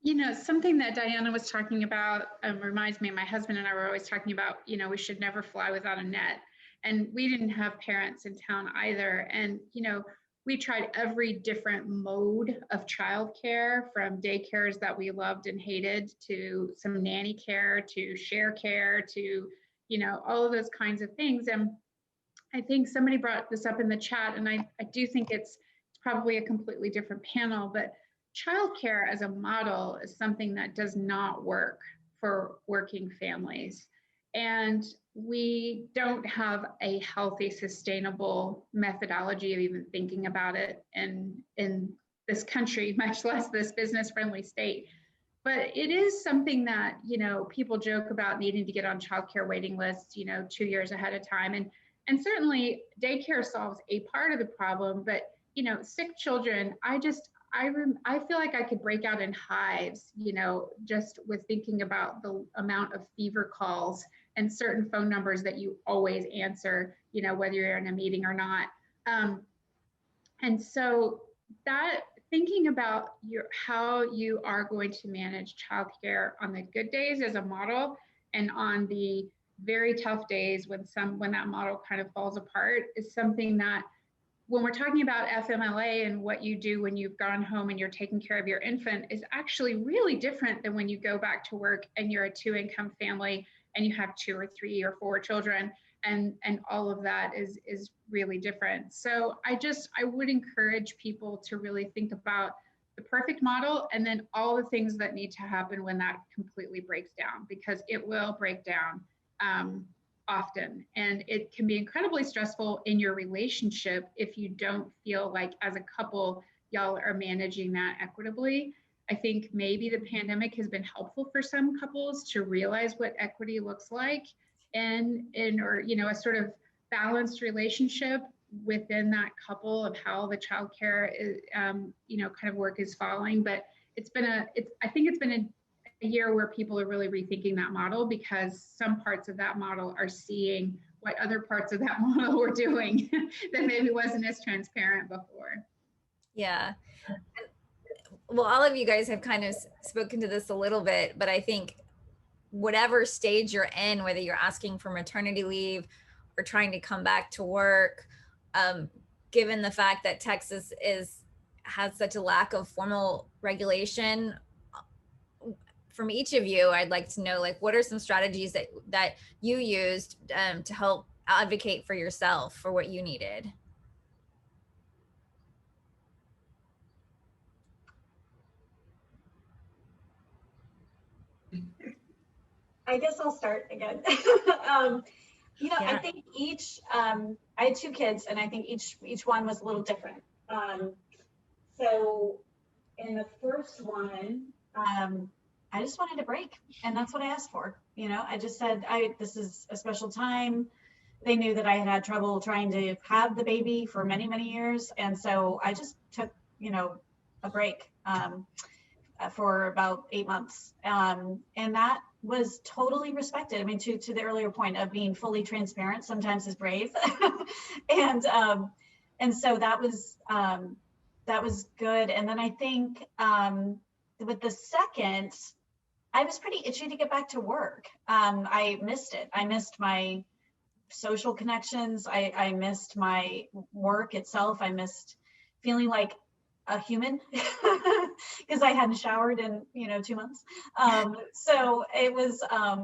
You know, something that Diana was talking about reminds me, my husband and I were always talking about, you know, we should never fly without a net. And we didn't have parents in town either. And, you know, we tried every different mode of childcare, from daycares that we loved and hated to some nanny care to share care to, you know, all of those kinds of things. And I think somebody brought this up in the chat, and I do think it's probably a completely different panel, but childcare as a model is something that does not work for working families. And we don't have a healthy, sustainable methodology of even thinking about it in this country, much less this business-friendly state. But it is something that, you know, people joke about needing to get on childcare waiting lists, you know, 2 years ahead of time. And certainly daycare solves a part of the problem, but, you know, sick children, I feel like I could break out in hives, you know, just with thinking about the amount of fever calls and certain phone numbers that you always answer, you know, whether you're in a meeting or not. And so that thinking about how you are going to manage childcare on the good days as a model, and on the very tough days when that model kind of falls apart, is something that, when we're talking about FMLA and what you do when you've gone home and you're taking care of your infant, is actually really different than when you go back to work and you're a 2-income family and you have 2 or 3 or 4 children, and all of that is really different. So I would encourage people to really think about the perfect model and then all the things that need to happen when that completely breaks down, because it will break down often. And it can be incredibly stressful in your relationship if you don't feel like as a couple, y'all are managing that equitably. I think maybe the pandemic has been helpful for some couples to realize what equity looks like or, you know, a sort of balanced relationship within that couple of how the childcare is, you know, kind of work is falling. But I think it's been a year where people are really rethinking that model, because some parts of that model are seeing what other parts of that model were doing that maybe wasn't as transparent before. Yeah. Well, all of you guys have kind of spoken to this a little bit, but I think whatever stage you're in, whether you're asking for maternity leave or trying to come back to work, given the fact that Texas has such a lack of formal regulation, from each of you, I'd like to know, like, what are some strategies that you used to help advocate for yourself for what you needed? I guess I'll start again. You know, yeah. I think I had 2 kids, and I think each one was a little different. So in the first one, I just wanted a break, and that's what I asked for. You know, I just said, this is a special time. They knew that I had trouble trying to have the baby for many, many years. And so I just took, you know, a break for about 8 months. And that was totally respected. I mean, to the earlier point of being fully transparent sometimes is brave. and so that was good. And then I think with the second, I was pretty itchy to get back to work. I missed it. I missed my social connections. I missed my work itself. I missed feeling like a human because I hadn't showered in 2 months. So it was,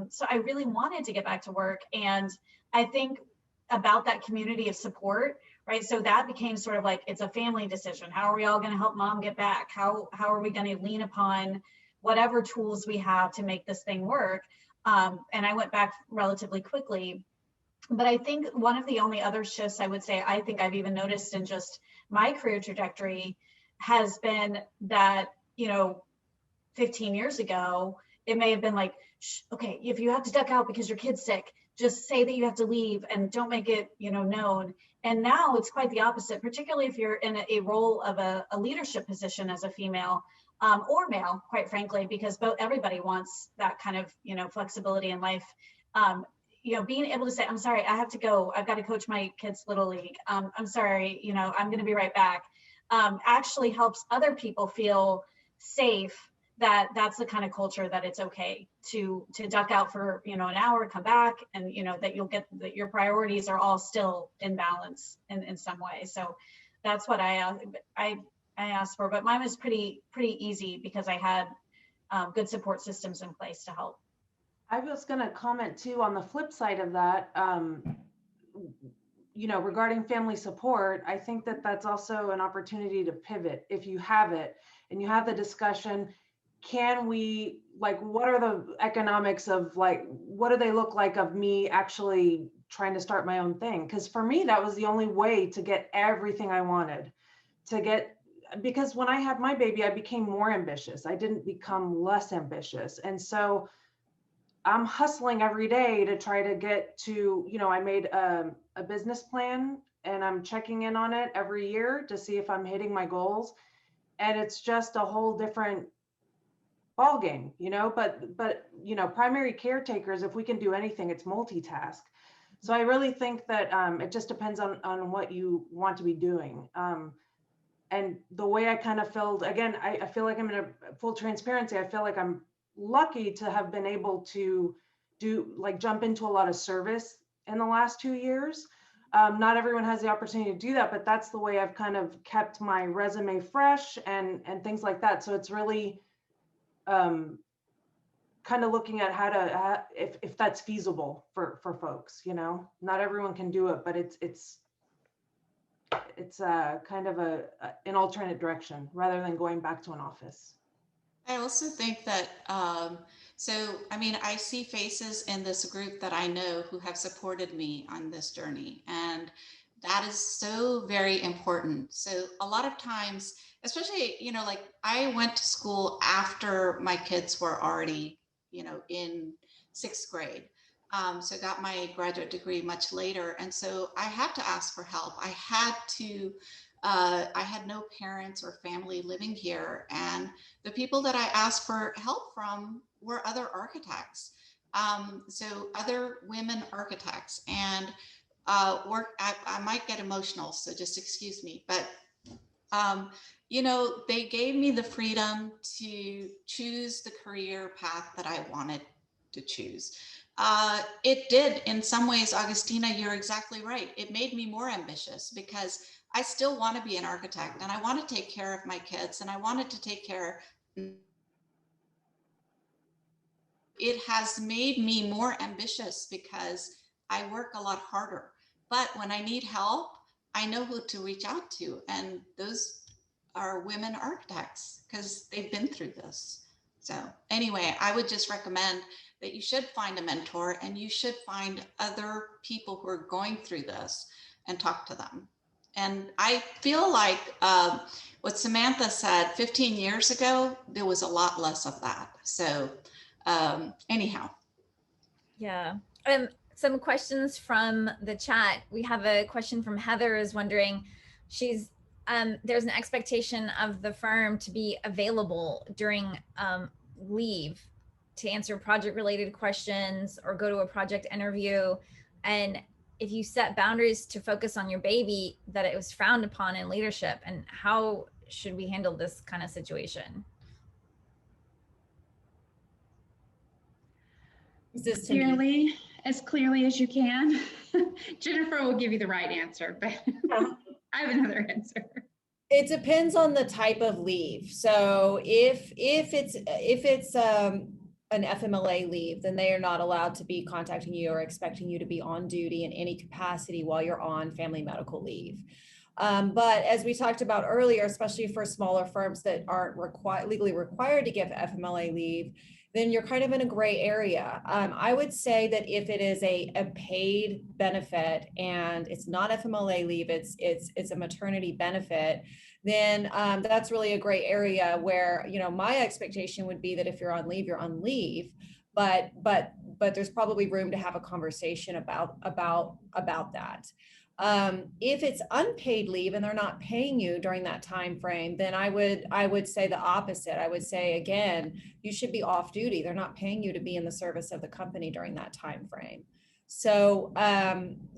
so I really wanted to get back to work. And I think about that community of support, right? So that became sort of like, it's a family decision. How are we all going to help mom get back? How are we going to lean upon whatever tools we have to make this thing work? And I went back relatively quickly. But I think one of the only other shifts I would say, I think I've even noticed in just my career trajectory has been that, 15 years ago, it may have been like, okay, if you have to duck out because your kid's sick, just say that you have to leave and don't make it, known. And now it's quite the opposite, particularly if you're in a role of a leadership position as a female or male, quite frankly, because everybody wants that kind of, flexibility in life. Being able to say, I'm sorry, I have to go. I've got to coach my kids' little league. I'm sorry, I'm going to be right back. Actually helps other people feel safe that that's the kind of culture that it's okay to duck out for, an hour, come back, and, that you'll get that your priorities are all still in balance in some way. So that's what I asked for, but mine was pretty easy because I had good support systems in place to help. I was going to comment too on the flip side of that, regarding family support. I think that that's also an opportunity to pivot if you have it and you have the discussion. Can we, what are the economics of what do they look like of me actually trying to start my own thing? Because for me, that was the only way to get everything I wanted because when I had my baby, I became more ambitious. I didn't become less ambitious. And so I'm hustling every day to try to get to, I made a business plan and I'm checking in on it every year to see if I'm hitting my goals. And it's just a whole different ball game, but primary caretakers, if we can do anything, it's multitask. So I really think that it just depends on what you want to be doing. And the way I kind of felt, again, I feel like I'm in a full transparency. I feel like I'm lucky to have been able to jump into a lot of service in the last 2 years. Not everyone has the opportunity to do that, but that's the way I've kind of kept my resume fresh and things like that. So it's really kind of looking at how to, if that's feasible for folks, not everyone can do it, but it's kind of an alternate direction rather than going back to an office. I also think that, I see faces in this group that I know who have supported me on this journey, and that is so very important. So a lot of times, especially, I went to school after my kids were already, in 6th grade. So got my graduate degree much later. And so I had to ask for help. I had no parents or family living here. And the people that I asked for help from were other architects. So other women architects, and I might get emotional, so just excuse me, but they gave me the freedom to choose the career path that I wanted to choose. It did, in some ways, Agustina, you're exactly right. It made me more ambitious because I still want to be an architect and I want to take care of my kids and I wanted to take care. It has made me more ambitious because I work a lot harder. But when I need help, I know who to reach out to. And those are women architects because they've been through this. So anyway, I would just recommend that you should find a mentor and you should find other people who are going through this and talk to them. And I feel like what Samantha said 15 years ago, there was a lot less of that. So anyhow. Yeah. Some questions from the chat. We have a question from Heather is wondering, there's an expectation of the firm to be available during leave to answer project related questions or go to a project interview. And if you set boundaries to focus on your baby, that it was frowned upon in leadership, and how should we handle this kind of situation? Sincerely, as clearly as you can. Jennifer will give you the right answer, but I have another answer. It depends on the type of leave. So if it's an FMLA leave, then they are not allowed to be contacting you or expecting you to be on duty in any capacity while you're on family medical leave. But as we talked about earlier, especially for smaller firms that aren't legally required to give FMLA leave, then you're kind of in a gray area. I would say that if it is a paid benefit and it's not FMLA leave, it's a maternity benefit, then that's really a gray area where, you know, my expectation would be that if you're on leave, you're on leave, but there's probably room to have a conversation about that. If it's unpaid leave and they're not paying you during that time frame, then I would say the opposite. I would say, again, you should be off duty. They're not paying you to be in the service of the company during that time frame. So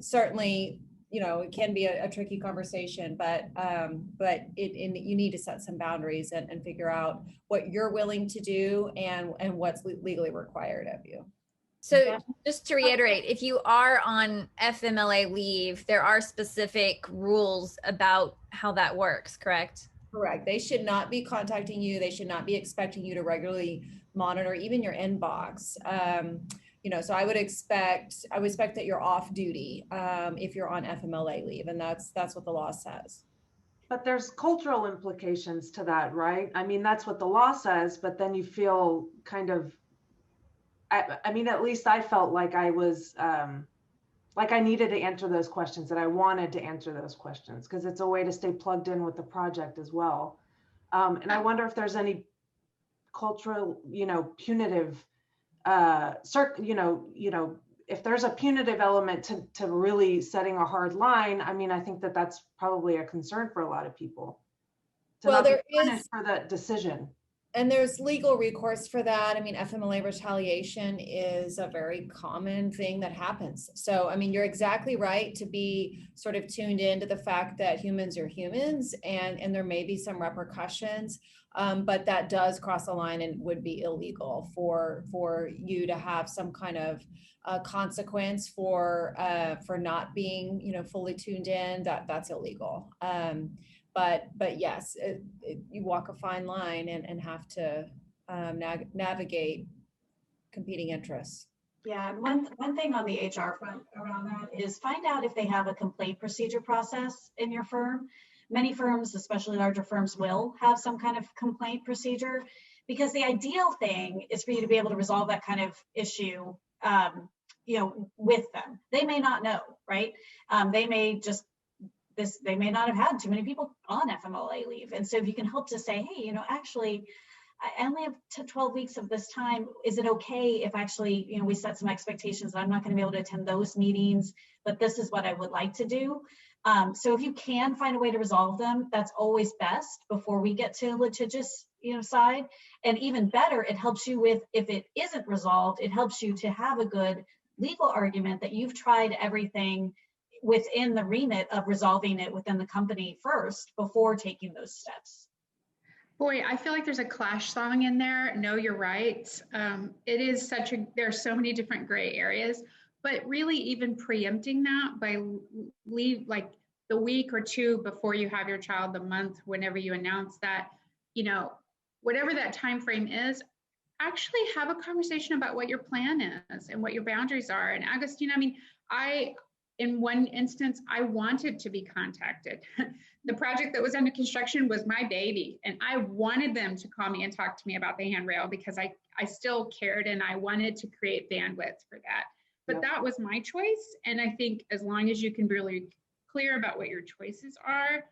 certainly, you know, it can be a tricky conversation, but you need to set some boundaries and figure out what you're willing to do and what's legally required of you. So just to reiterate, if you are on FMLA leave, there are specific rules about how that works, correct? Correct. They should not be contacting you. They should not be expecting you to regularly monitor even your inbox. You know, so I would expect that you're off duty if you're on FMLA leave, and that's what the law says. But there's cultural implications to that, right? I mean, that's what the law says, but then you feel kind of, I mean, at least I felt like I was, like I needed to answer those questions, that I wanted to answer those questions, because it's a way to stay plugged in with the project as well. And I wonder if there's any cultural, you know, punitive, if there's a punitive element to really setting a hard line. I mean, I think that that's probably a concern for a lot of people. Well, there is for that decision. And there's legal recourse for that. I mean, FMLA retaliation is a very common thing that happens. So, I mean, you're exactly right to be sort of tuned into the fact that humans are humans and there may be some repercussions, but that does cross a line and would be illegal for you to have some kind of consequence for not being, you know, fully tuned in. That's illegal. But yes, you walk a fine line and have to navigate competing interests. Yeah, one thing on the HR front around that is find out if they have a complaint procedure process in your firm. Many firms, especially larger firms, will have some kind of complaint procedure, because the ideal thing is for you to be able to resolve that kind of issue, you know, with them. They may not know, right? They may not have had too many people on FMLA leave. And so if you can help to say, hey, you know, actually, I only have 12 weeks of this time. Is it okay if actually, you know, we set some expectations that I'm not going to be able to attend those meetings, but this is what I would like to do. So if you can find a way to resolve them, that's always best before we get to litigious, you know, side. And even better, it helps you with, if it isn't resolved, it helps you to have a good legal argument that you've tried everything within the remit of resolving it within the company first before taking those steps. Boy, I feel like there's a Clash song in there. No, you're right. It is there are so many different gray areas, but really even preempting that by like the week or two before you have your child, the month, whenever you announce that, you know, whatever that time frame is, actually have a conversation about what your plan is and what your boundaries are. And Agustina, I mean, in one instance, I wanted to be contacted. The project that was under construction was my baby, and I wanted them to call me and talk to me about the handrail because I still cared and I wanted to create bandwidth for that. But that was my choice. And I think as long as you can be really clear about what your choices are,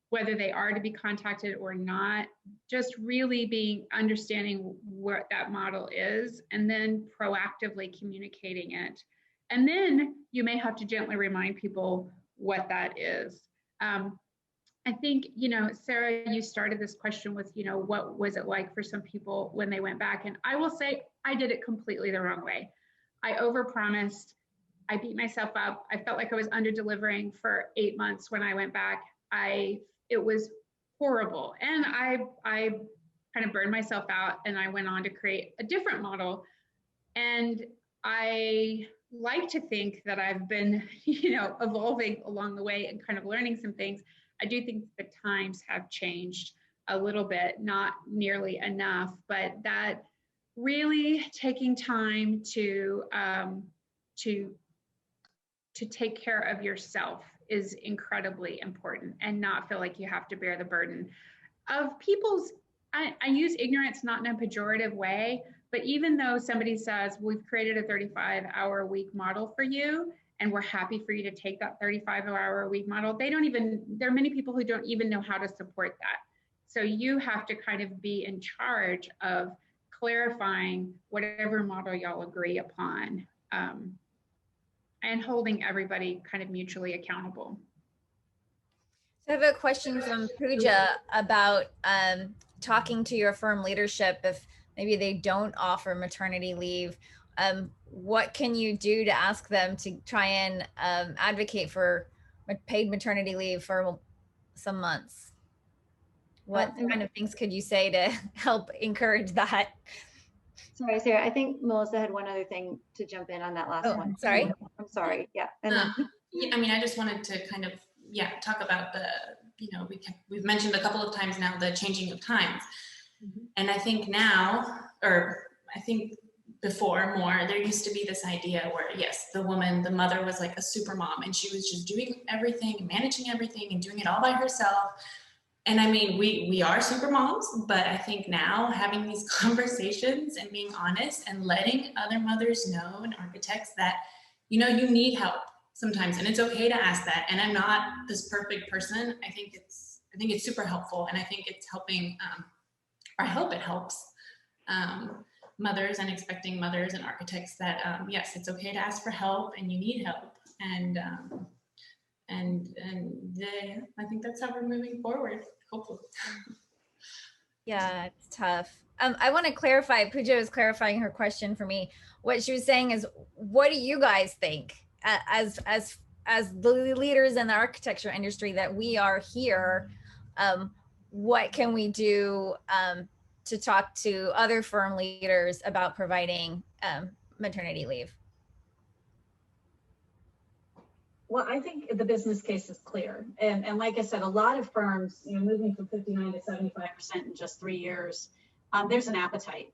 whether they are to be contacted or not, just really understanding what that model is and then proactively communicating it. And then you may have to gently remind people what that is. I think, you know, Sara, you started this question with, you know, what was it like for some people when they went back? And I will say I did it completely the wrong way. I overpromised. I beat myself up. I felt like I was under-delivering for 8 months when I went back. It was horrible. And I kind of burned myself out and I went on to create a different model. And I like to think that I've been, evolving along the way and kind of learning some things. I do think the times have changed a little bit, not nearly enough, but that really taking time to take care of yourself is incredibly important, and not feel like you have to bear the burden of people's, I use ignorance not in a pejorative way, but even though somebody says, we've created a 35-hour-a-week model for you, and we're happy for you to take that 35-hour-a-week model, there are many people who don't even know how to support that. So you have to kind of be in charge of clarifying whatever model y'all agree upon, and holding everybody kind of mutually accountable. So I have a question from Pooja about talking to your firm leadership if maybe they don't offer maternity leave. What can you do to ask them to try and advocate for paid maternity leave for some months? What kind of things could you say to help encourage that? Sorry, Sarah, I think Melissa had one other thing to jump in on that last one. Sorry. I'm sorry. Yeah. And then, I mean, I just wanted to kind of, talk about the, we've mentioned a couple of times now the changing of times. And I think now, or I think before more, there used to be this idea where, yes, the mother was like a super mom, and she was just doing everything and managing everything and doing it all by herself. And I mean, we are super moms, but I think now having these conversations and being honest and letting other mothers know and architects that, you need help sometimes, and it's okay to ask that. And I'm not this perfect person. I think it's super helpful, and I think it's helping, I hope it helps mothers and expecting mothers and architects that yes, it's okay to ask for help, and you need help, and I think that's how we're moving forward, hopefully. Yeah, it's tough. I want to clarify, Pooja was clarifying her question for me. What she was saying is, what do you guys think as the leaders in the architecture industry that we are here? What can we do to talk to other firm leaders about providing maternity leave? Well, I think the business case is clear. And like I said, a lot of firms, moving from 59 to 75% in just 3 years, there's an appetite.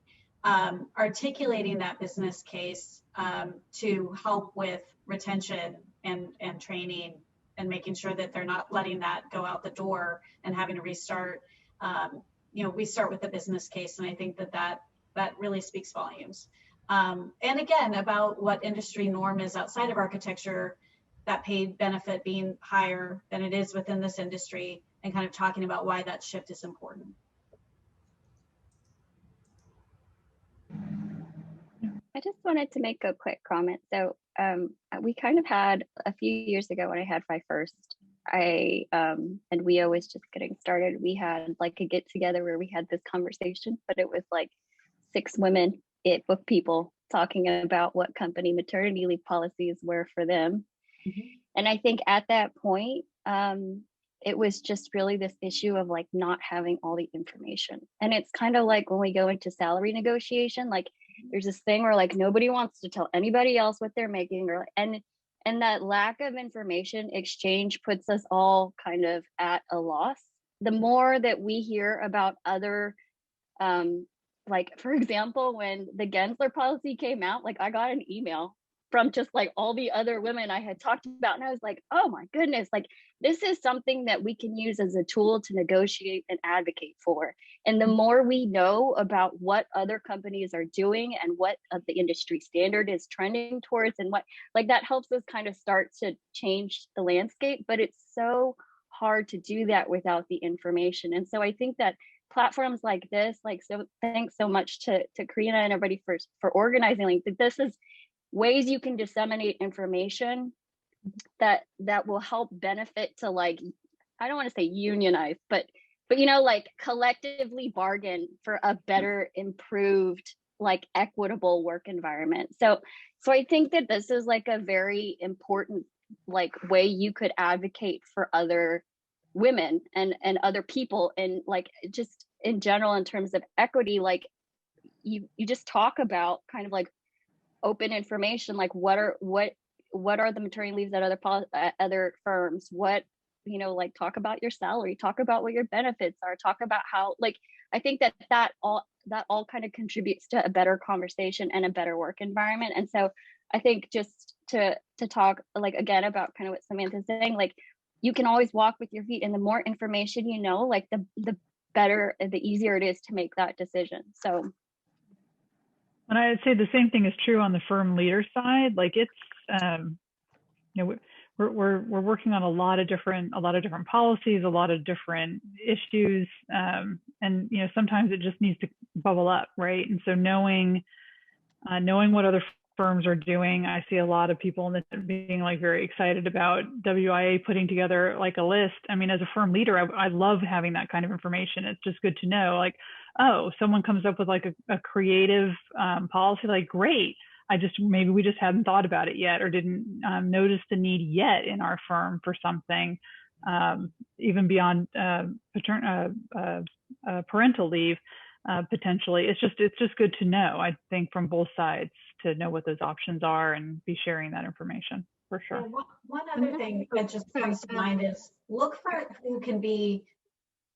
Articulating that business case to help with retention and training, and making sure that they're not letting that go out the door and having to restart. We start with the business case, and I think that really speaks volumes. And again, about what industry norm is outside of architecture, that paid benefit being higher than it is within this industry, and kind of talking about why that shift is important. I just wanted to make a quick comment. So we kind of had a few years ago when I had my first, and WiA was just getting started. We had like a get together where we had this conversation, but it was like 6 women, book people, talking about what company maternity leave policies were for them. And I think at that point, it was just really this issue of like not having all the information. And it's kind of like when we go into salary negotiation, like there's this thing where like nobody wants to tell anybody else what they're making, and that lack of information exchange puts us all kind of at a loss. The more that we hear about other, like for example, when the Gensler policy came out, like I got an email from just like all the other women I had talked about, and I was like, oh my goodness, like this is something that we can use as a tool to negotiate and advocate for. And the more we know about what other companies are doing and what the industry standard is trending towards, and what, like that helps us kind of start to change the landscape. But it's so hard to do that without the information. And so I think that platforms like this, like, so thanks so much to Karina and everybody for organizing, like this is ways you can disseminate information that will help benefit to, like, I don't want to say unionize, but like collectively bargain for a better, improved, like equitable work environment. So I think that this is like a very important like way you could advocate for other women and other people, and like just in general in terms of equity. Like you just talk about kind of like open information, like what are the maternity leaves at other firms, what, you know, like talk about your salary, talk about what your benefits are, talk about how, like, I think that all kind of contributes to a better conversation and a better work environment. And so I think just to talk like again about kind of what Samantha's saying, like you can always walk with your feet, and the more information you know, like the better, the easier it is to make that decision. So, and I'd say the same thing is true on the firm leader side. Like it's, you know, we're working on a lot of different policies, a lot of different issues, and you know, sometimes it just needs to bubble up, right? And so knowing what other firms are doing, I see a lot of people in this being like very excited about WiA putting together like a list. I mean, as a firm leader, I love having that kind of information. It's just good to know, like, oh, someone comes up with like a creative policy, like great. Maybe we just hadn't thought about it yet, or didn't notice the need yet in our firm for something, even beyond parental leave, potentially. It's just good to know, I think, from both sides, to know what those options are and be sharing that information for sure. One other thing that just comes to mind is look for who can be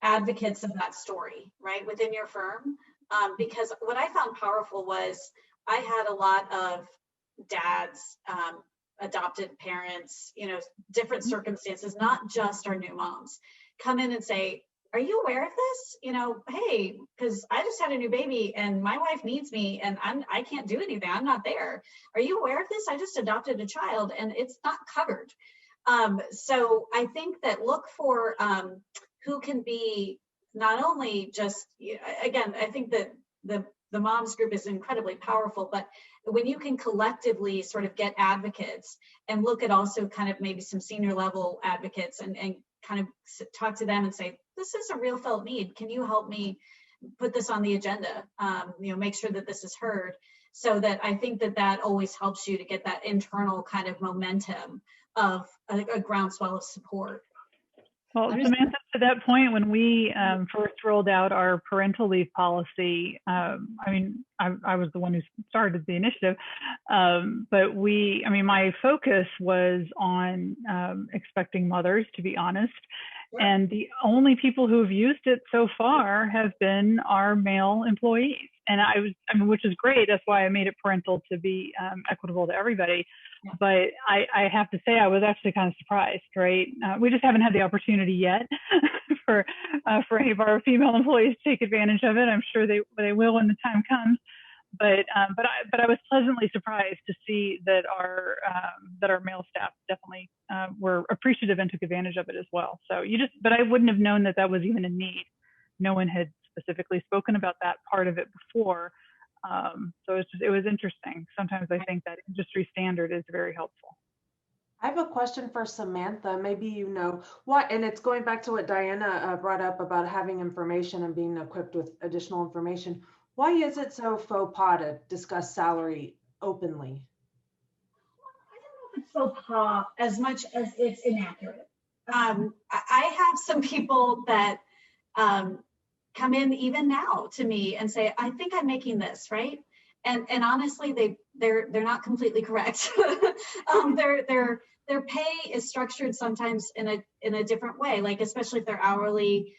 advocates of that story, right, within your firm. Because what I found powerful was I had a lot of dads, adopted parents, you know, different circumstances, not just our new moms, come in and say, are you aware of this? You know, hey, because I just had a new baby and my wife needs me and I can't do anything. I'm not there. Are you aware of this? I just adopted a child and it's not covered. So I think that look for who can be not only just, again, I think that the moms group is incredibly powerful, but when you can collectively sort of get advocates and look at also kind of maybe some senior level advocates and kind of talk to them and say, this is a real felt need. Can you help me put this on the agenda? You know, make sure that this is heard. So that I think that always helps you to get that internal kind of momentum of a groundswell of support. Well, Samantha, to that point, when we first rolled out our parental leave policy, I mean, I was the one who started the initiative, but my focus was on expecting mothers, to be honest. Sure. And the only people who have used it so far have been our male employees. And which is great. That's why I made it parental, to be equitable to everybody. Yeah. But I have to say, I was actually kind of surprised, right? We just haven't had the opportunity yet for any of our female employees to take advantage of it. I'm sure they will when the time comes. But I was pleasantly surprised to see that our male staff definitely were appreciative and took advantage of it as well. So but I wouldn't have known that was even a need. No one had specifically spoken about that part of it before. So it was interesting. Sometimes I think that industry standard is very helpful. I have a question for Samantha. Maybe you know what, and it's going back to what Diana brought up about having information and being equipped with additional information. Why is it so faux pas to discuss salary openly? I don't know if it's faux pas as much as it's inaccurate. I have some people that come in even now to me and say, I think I'm making this, right? And honestly, they're not completely correct. Their pay is structured sometimes in a different way, like especially if they're hourly,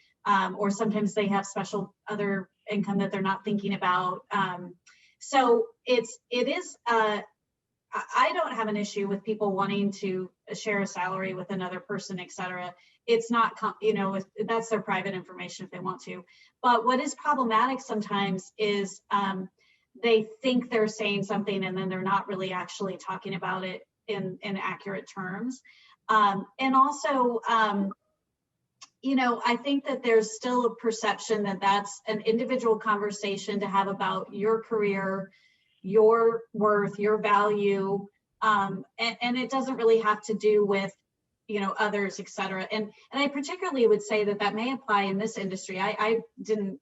or sometimes they have special other income that they're not thinking about. So it is. I don't have an issue with people wanting to share a salary with another person, et cetera. It's not, that's their private information if they want to. But what is problematic sometimes is they think they're saying something and then they're not really actually talking about it in accurate terms. And also, I think that there's still a perception that that's an individual conversation to have about your career, your worth, your value, and it doesn't really have to do with others, et cetera. And I particularly would say that may apply in this industry. I didn't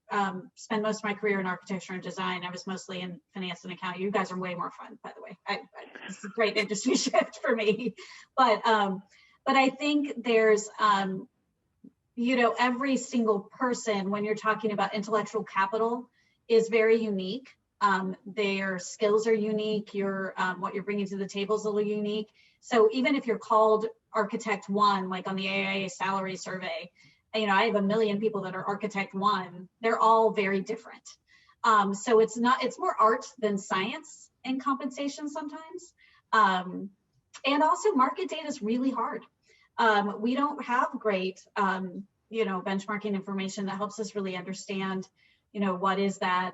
spend most of my career in architecture and design. I was mostly in finance and accounting. You guys are way more fun, by the way. It's a great industry shift for me. But I think there's, every single person, when you're talking about intellectual capital, is very unique. Their skills are unique. What you're bringing to the table is a little unique. So even if you're called Architect 1, like on the AIA salary survey, I have 1 million people that are Architect 1. They're all very different. So it's more art than science in compensation sometimes. And also market data is really hard. We don't have great, benchmarking information that helps us really understand, what is that?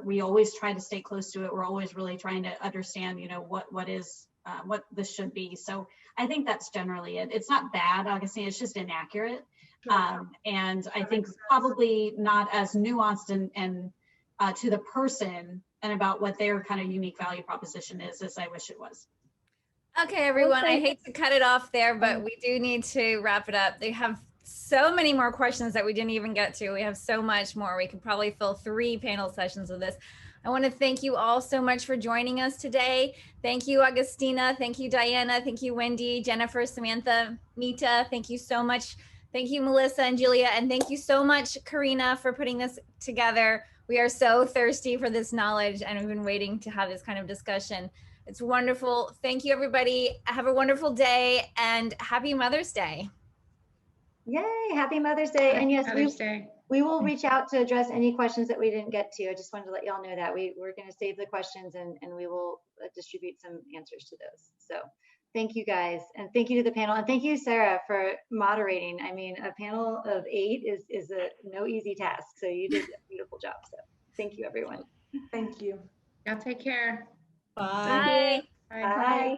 We always try to stay close to it. We're always really trying to understand, what this should be. So I think that's generally it. It's not bad, Augustine, it's just inaccurate. And I think probably not as nuanced and to the person and about what their kind of unique value proposition is as I wish it was. Okay, everyone, I hate to cut it off there, but we do need to wrap it up. They have so many more questions that we didn't even get to. We have so much more. We could probably fill 3 panel sessions with this. I want to thank you all so much for joining us today. Thank you, Agustina. Thank you, Diana. Thank you, Wendy, Jennifer, Samantha, Meeta. Thank you so much. Thank you, Melissa and Julia. And thank you so much, Karina, for putting this together. We are so thirsty for this knowledge and we've been waiting to have this kind of discussion. It's wonderful. Thank you, everybody. Have a wonderful day and happy Mother's Day. Yay, happy Mother's Day. And yes, Day. we will reach out to address any questions that we didn't get to. I just wanted to let y'all know that we're going to save the questions and we will distribute some answers to those. So thank you guys. And thank you to the panel. And thank you, Sara, for moderating. I mean, a panel of 8 is no easy task. So you did a beautiful job. So thank you, everyone. Thank you. Y'all take care. Bye. Bye. Bye.